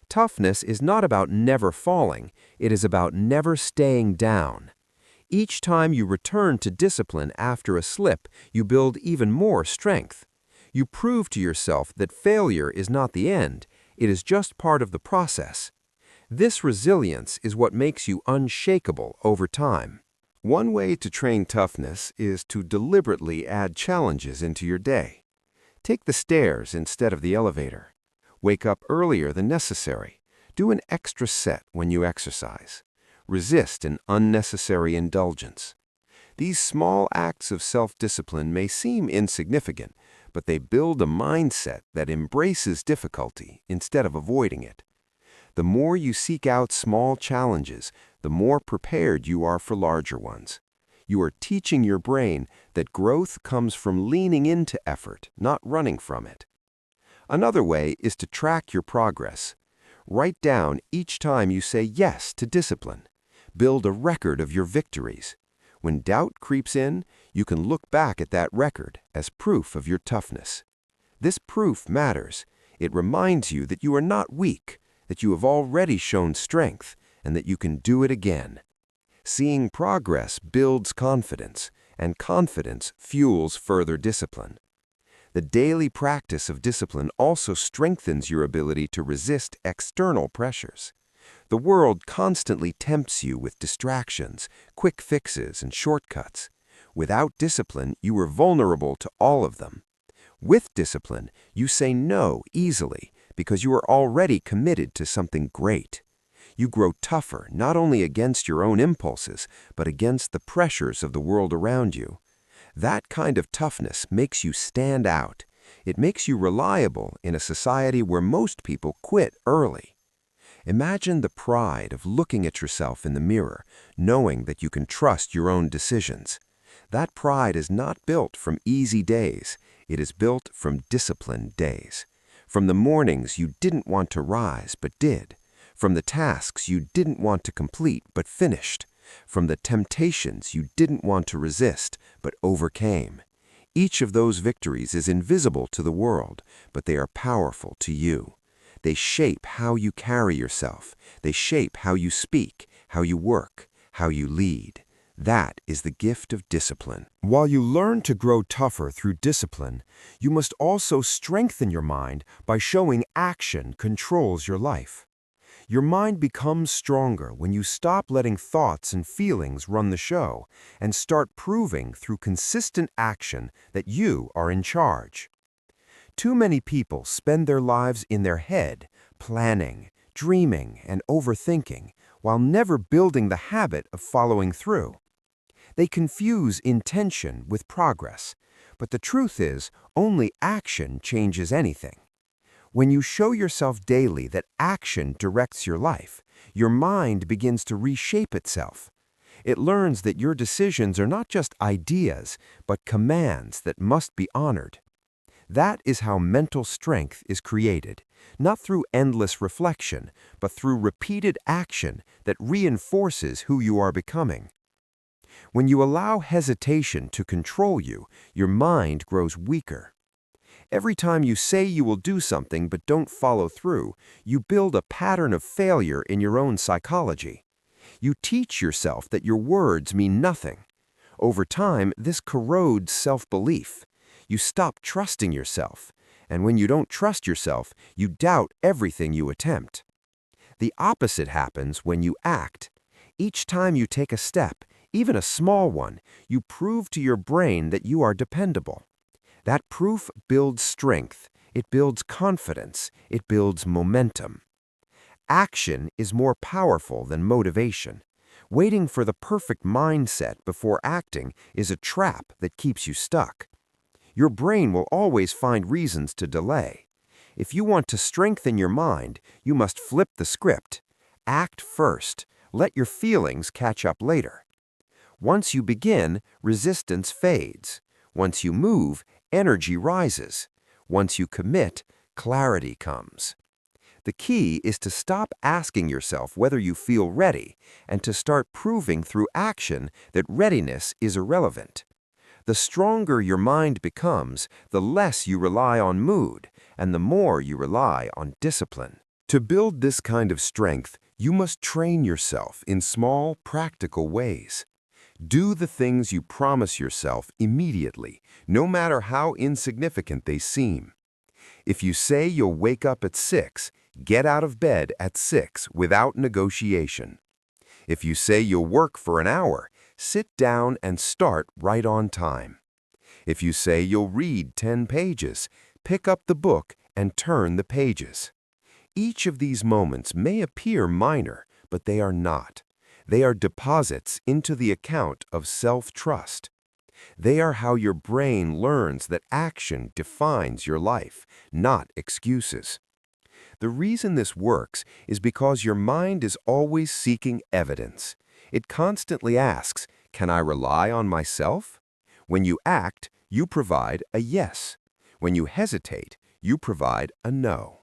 Toughness is not about never falling. It is about never staying down. Each time you return to discipline after a slip, you build even more strength. You prove to yourself that failure is not the end. It is just part of the process. This resilience is what makes you unshakable over time. One way to train toughness is to deliberately add challenges into your day. Take the stairs instead of the elevator. Wake up earlier than necessary. Do an extra set when you exercise. Resist an unnecessary indulgence. These small acts of self-discipline may seem insignificant, but they build a mindset that embraces difficulty instead of avoiding it. The more you seek out small challenges, the more prepared you are for larger ones. You are teaching your brain that growth comes from leaning into effort, not running from it. Another way is to track your progress. Write down each time you say yes to discipline. Build a record of your victories. When doubt creeps in, you can look back at that record as proof of your toughness. This proof matters. It reminds you that you are not weak, that you have already shown strength, and that you can do it again. Seeing progress builds confidence, and confidence fuels further discipline. The daily practice of discipline also strengthens your ability to resist external pressures. The world constantly tempts you with distractions, quick fixes, and shortcuts. Without discipline, you are vulnerable to all of them. With discipline, you say no easily because you are already committed to something great. You grow tougher not only against your own impulses, but against the pressures of the world around you. That kind of toughness makes you stand out. It makes you reliable in a society where most people quit early. Imagine the pride of looking at yourself in the mirror, knowing that you can trust your own decisions. That pride is not built from easy days. It is built from disciplined days. From the mornings you didn't want to rise but did. From the tasks you didn't want to complete but finished. From the temptations you didn't want to resist but overcame. Each of those victories is invisible to the world, but they are powerful to you. They shape how you carry yourself. They shape how you speak, how you work, how you lead. That is the gift of discipline. While you learn to grow tougher through discipline, you must also strengthen your mind by showing action controls your life. Your mind becomes stronger when you stop letting thoughts and feelings run the show and start proving through consistent action that you are in charge. Too many people spend their lives in their head, planning, dreaming, and overthinking, while never building the habit of following through. They confuse intention with progress, but the truth is, only action changes anything. When you show yourself daily that action directs your life, your mind begins to reshape itself. It learns that your decisions are not just ideas, but commands that must be honored. That is how mental strength is created, not through endless reflection, but through repeated action that reinforces who you are becoming. When you allow hesitation to control you, your mind grows weaker. Every time you say you will do something but don't follow through, you build a pattern of failure in your own psychology. You teach yourself that your words mean nothing. Over time, this corrodes self-belief. You stop trusting yourself, and when you don't trust yourself, you doubt everything you attempt. The opposite happens when you act. Each time you take a step, even a small one, you prove to your brain that you are dependable. That proof builds strength, it builds confidence, it builds momentum. Action is more powerful than motivation. Waiting for the perfect mindset before acting is a trap that keeps you stuck. Your brain will always find reasons to delay. If you want to strengthen your mind, you must flip the script. Act first. Let your feelings catch up later. Once you begin, resistance fades. Once you move, energy rises. Once you commit, clarity comes. The key is to stop asking yourself whether you feel ready and to start proving through action that readiness is irrelevant. The stronger your mind becomes, the less you rely on mood and the more you rely on discipline. To build this kind of strength, you must train yourself in small, practical ways. Do the things you promise yourself immediately, no matter how insignificant they seem. If you say you'll wake up at 6, get out of bed at 6 without negotiation. If you say you'll work for an hour, sit down and start right on time. If you say you'll read 10 pages, pick up the book and turn the pages. Each of these moments may appear minor, but they are not. They are deposits into the account of self-trust. They are how your brain learns that action defines your life, not excuses. The reason this works is because your mind is always seeking evidence. It constantly asks, can I rely on myself? When you act, you provide a yes. When you hesitate, you provide a no.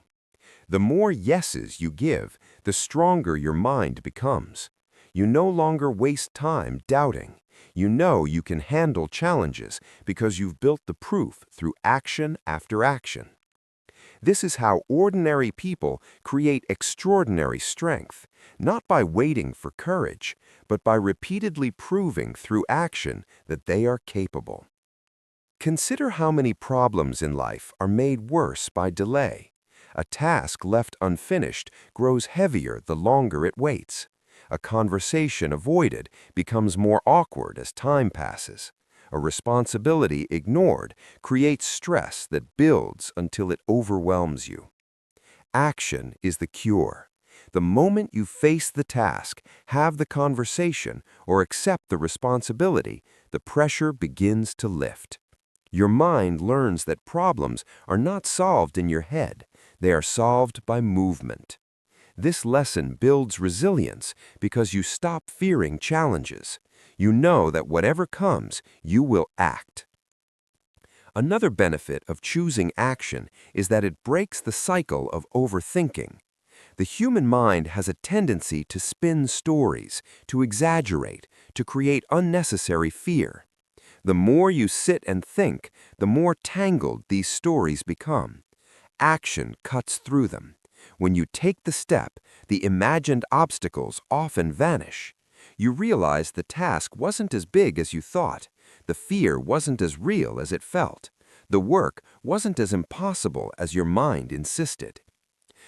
The more yeses you give, the stronger your mind becomes. You no longer waste time doubting. You know you can handle challenges because you've built the proof through action after action. This is how ordinary people create extraordinary strength, not by waiting for courage, but by repeatedly proving through action that they are capable. Consider how many problems in life are made worse by delay. A task left unfinished grows heavier the longer it waits. A conversation avoided becomes more awkward as time passes. A responsibility ignored creates stress that builds until it overwhelms you. Action is the cure. The moment you face the task, have the conversation, or accept the responsibility, the pressure begins to lift. Your mind learns that problems are not solved in your head. They are solved by movement. This lesson builds resilience because you stop fearing challenges. You know that whatever comes, you will act. Another benefit of choosing action is that it breaks the cycle of overthinking. The human mind has a tendency to spin stories, to exaggerate, to create unnecessary fear. The more you sit and think, the more tangled these stories become. Action cuts through them. When you take the step, the imagined obstacles often vanish. You realize the task wasn't as big as you thought. The fear wasn't as real as it felt. The work wasn't as impossible as your mind insisted.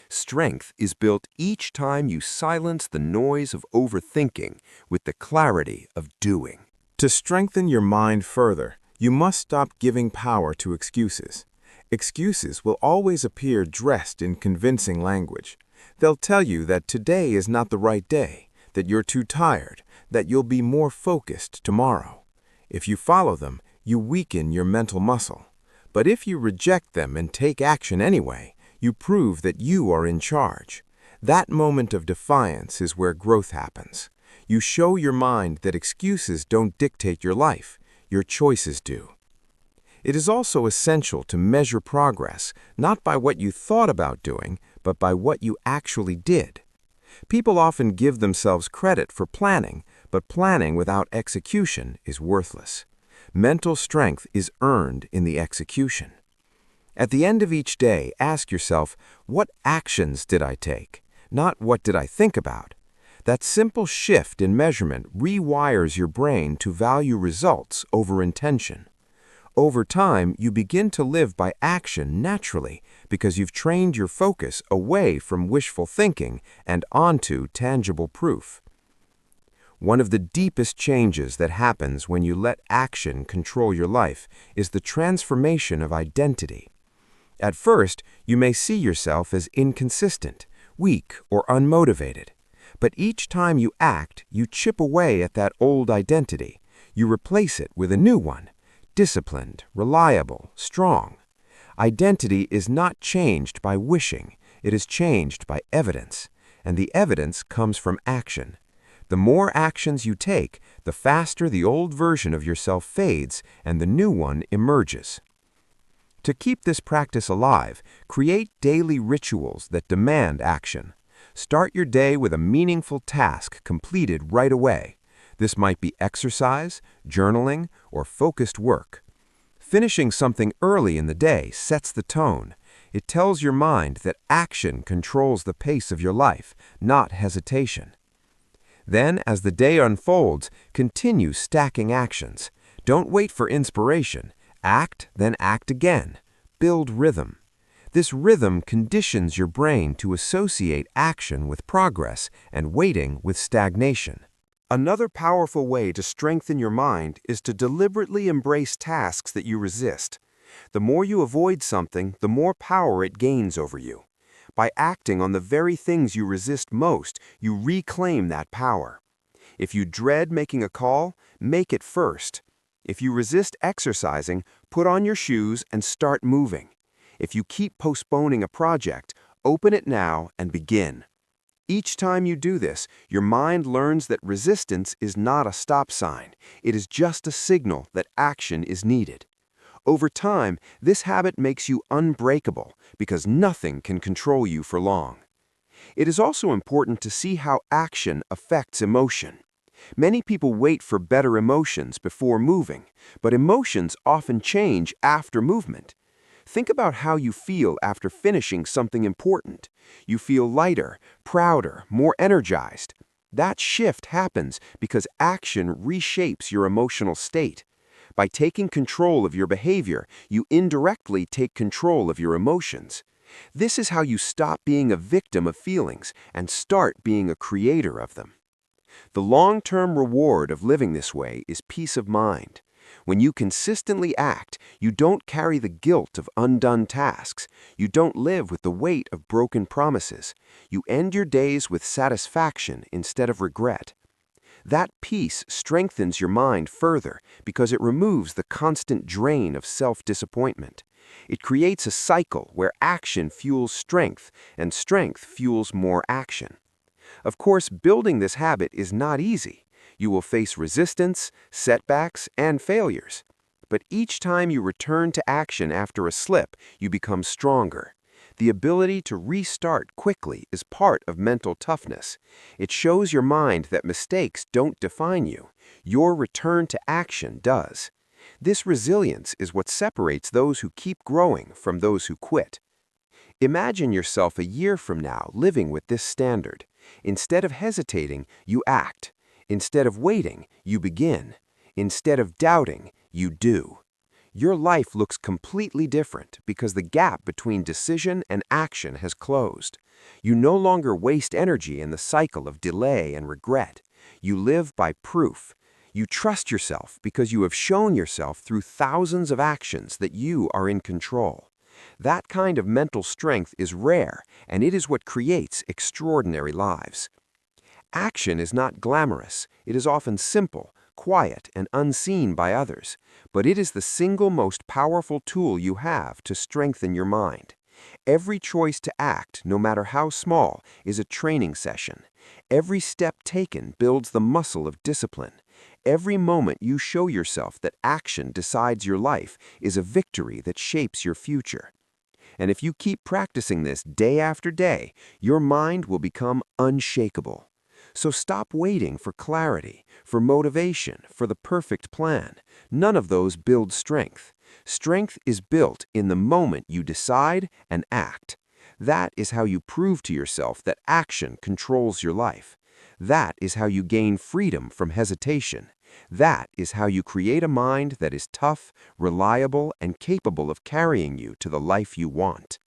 Strength is built each time you silence the noise of overthinking with the clarity of doing. To strengthen your mind further, you must stop giving power to excuses. Excuses will always appear dressed in convincing language. They'll tell you that today is not the right day, that you're too tired, that you'll be more focused tomorrow. If you follow them, you weaken your mental muscle. But if you reject them and take action anyway, you prove that you are in charge. That moment of defiance is where growth happens. You show your mind that excuses don't dictate your life, your choices do. It is also essential to measure progress, not by what you thought about doing, but by what you actually did. People often give themselves credit for planning, but planning without execution is worthless. Mental strength is earned in the execution. At the end of each day, ask yourself, what actions did I take? Not what did I think about? That simple shift in measurement rewires your brain to value results over intention. Over time, you begin to live by action naturally because you've trained your focus away from wishful thinking and onto tangible proof. One of the deepest changes that happens when you let action control your life is the transformation of identity. At first, you may see yourself as inconsistent, weak, or unmotivated. But each time you act, you chip away at that old identity. You replace it with a new one: disciplined, reliable, strong. Identity is not changed by wishing, it is changed by evidence, and the evidence comes from action. The more actions you take, the faster the old version of yourself fades and the new one emerges. To keep this practice alive, create daily rituals that demand action. Start your day with a meaningful task completed right away. This might be exercise, journaling, or focused work. Finishing something early in the day sets the tone. It tells your mind that action controls the pace of your life, not hesitation. Then, as the day unfolds, continue stacking actions. Don't wait for inspiration. Act, then act again. Build rhythm. This rhythm conditions your brain to associate action with progress and waiting with stagnation. Another powerful way to strengthen your mind is to deliberately embrace tasks that you resist. The more you avoid something, the more power it gains over you. By acting on the very things you resist most, you reclaim that power. If you dread making a call, make it first. If you resist exercising, put on your shoes and start moving. If you keep postponing a project, open it now and begin. Each time you do this, your mind learns that resistance is not a stop sign. It is just a signal that action is needed. Over time, this habit makes you unbreakable because nothing can control you for long. It is also important to see how action affects emotion. Many people wait for better emotions before moving, but emotions often change after movement. Think about how you feel after finishing something important. You feel lighter, prouder, more energized. That shift happens because action reshapes your emotional state. By taking control of your behavior, you indirectly take control of your emotions. This is how you stop being a victim of feelings and start being a creator of them. The long-term reward of living this way is peace of mind. When you consistently act, you don't carry the guilt of undone tasks. You don't live with the weight of broken promises. You end your days with satisfaction instead of regret. That peace strengthens your mind further because it removes the constant drain of self-disappointment. It creates a cycle where action fuels strength and strength fuels more action. Of course, building this habit is not easy. You will face resistance, setbacks, and failures. But each time you return to action after a slip, you become stronger. The ability to restart quickly is part of mental toughness. It shows your mind that mistakes don't define you. Your return to action does. This resilience is what separates those who keep growing from those who quit. Imagine yourself a year from now living with this standard. Instead of hesitating, you act. Instead of waiting, you begin. Instead of doubting, you do. Your life looks completely different because the gap between decision and action has closed. You no longer waste energy in the cycle of delay and regret. You live by proof. You trust yourself because you have shown yourself through thousands of actions that you are in control. That kind of mental strength is rare, and it is what creates extraordinary lives. Action is not glamorous. It is often simple, quiet, and unseen by others. But it is the single most powerful tool you have to strengthen your mind. Every choice to act, no matter how small, is a training session. Every step taken builds the muscle of discipline. Every moment you show yourself that action decides your life is a victory that shapes your future. And if you keep practicing this day after day, your mind will become unshakable. So stop waiting for clarity, for motivation, for the perfect plan. None of those build strength. Strength is built in the moment you decide and act. That is how you prove to yourself that action controls your life. That is how you gain freedom from hesitation. That is how you create a mind that is tough, reliable, and capable of carrying you to the life you want.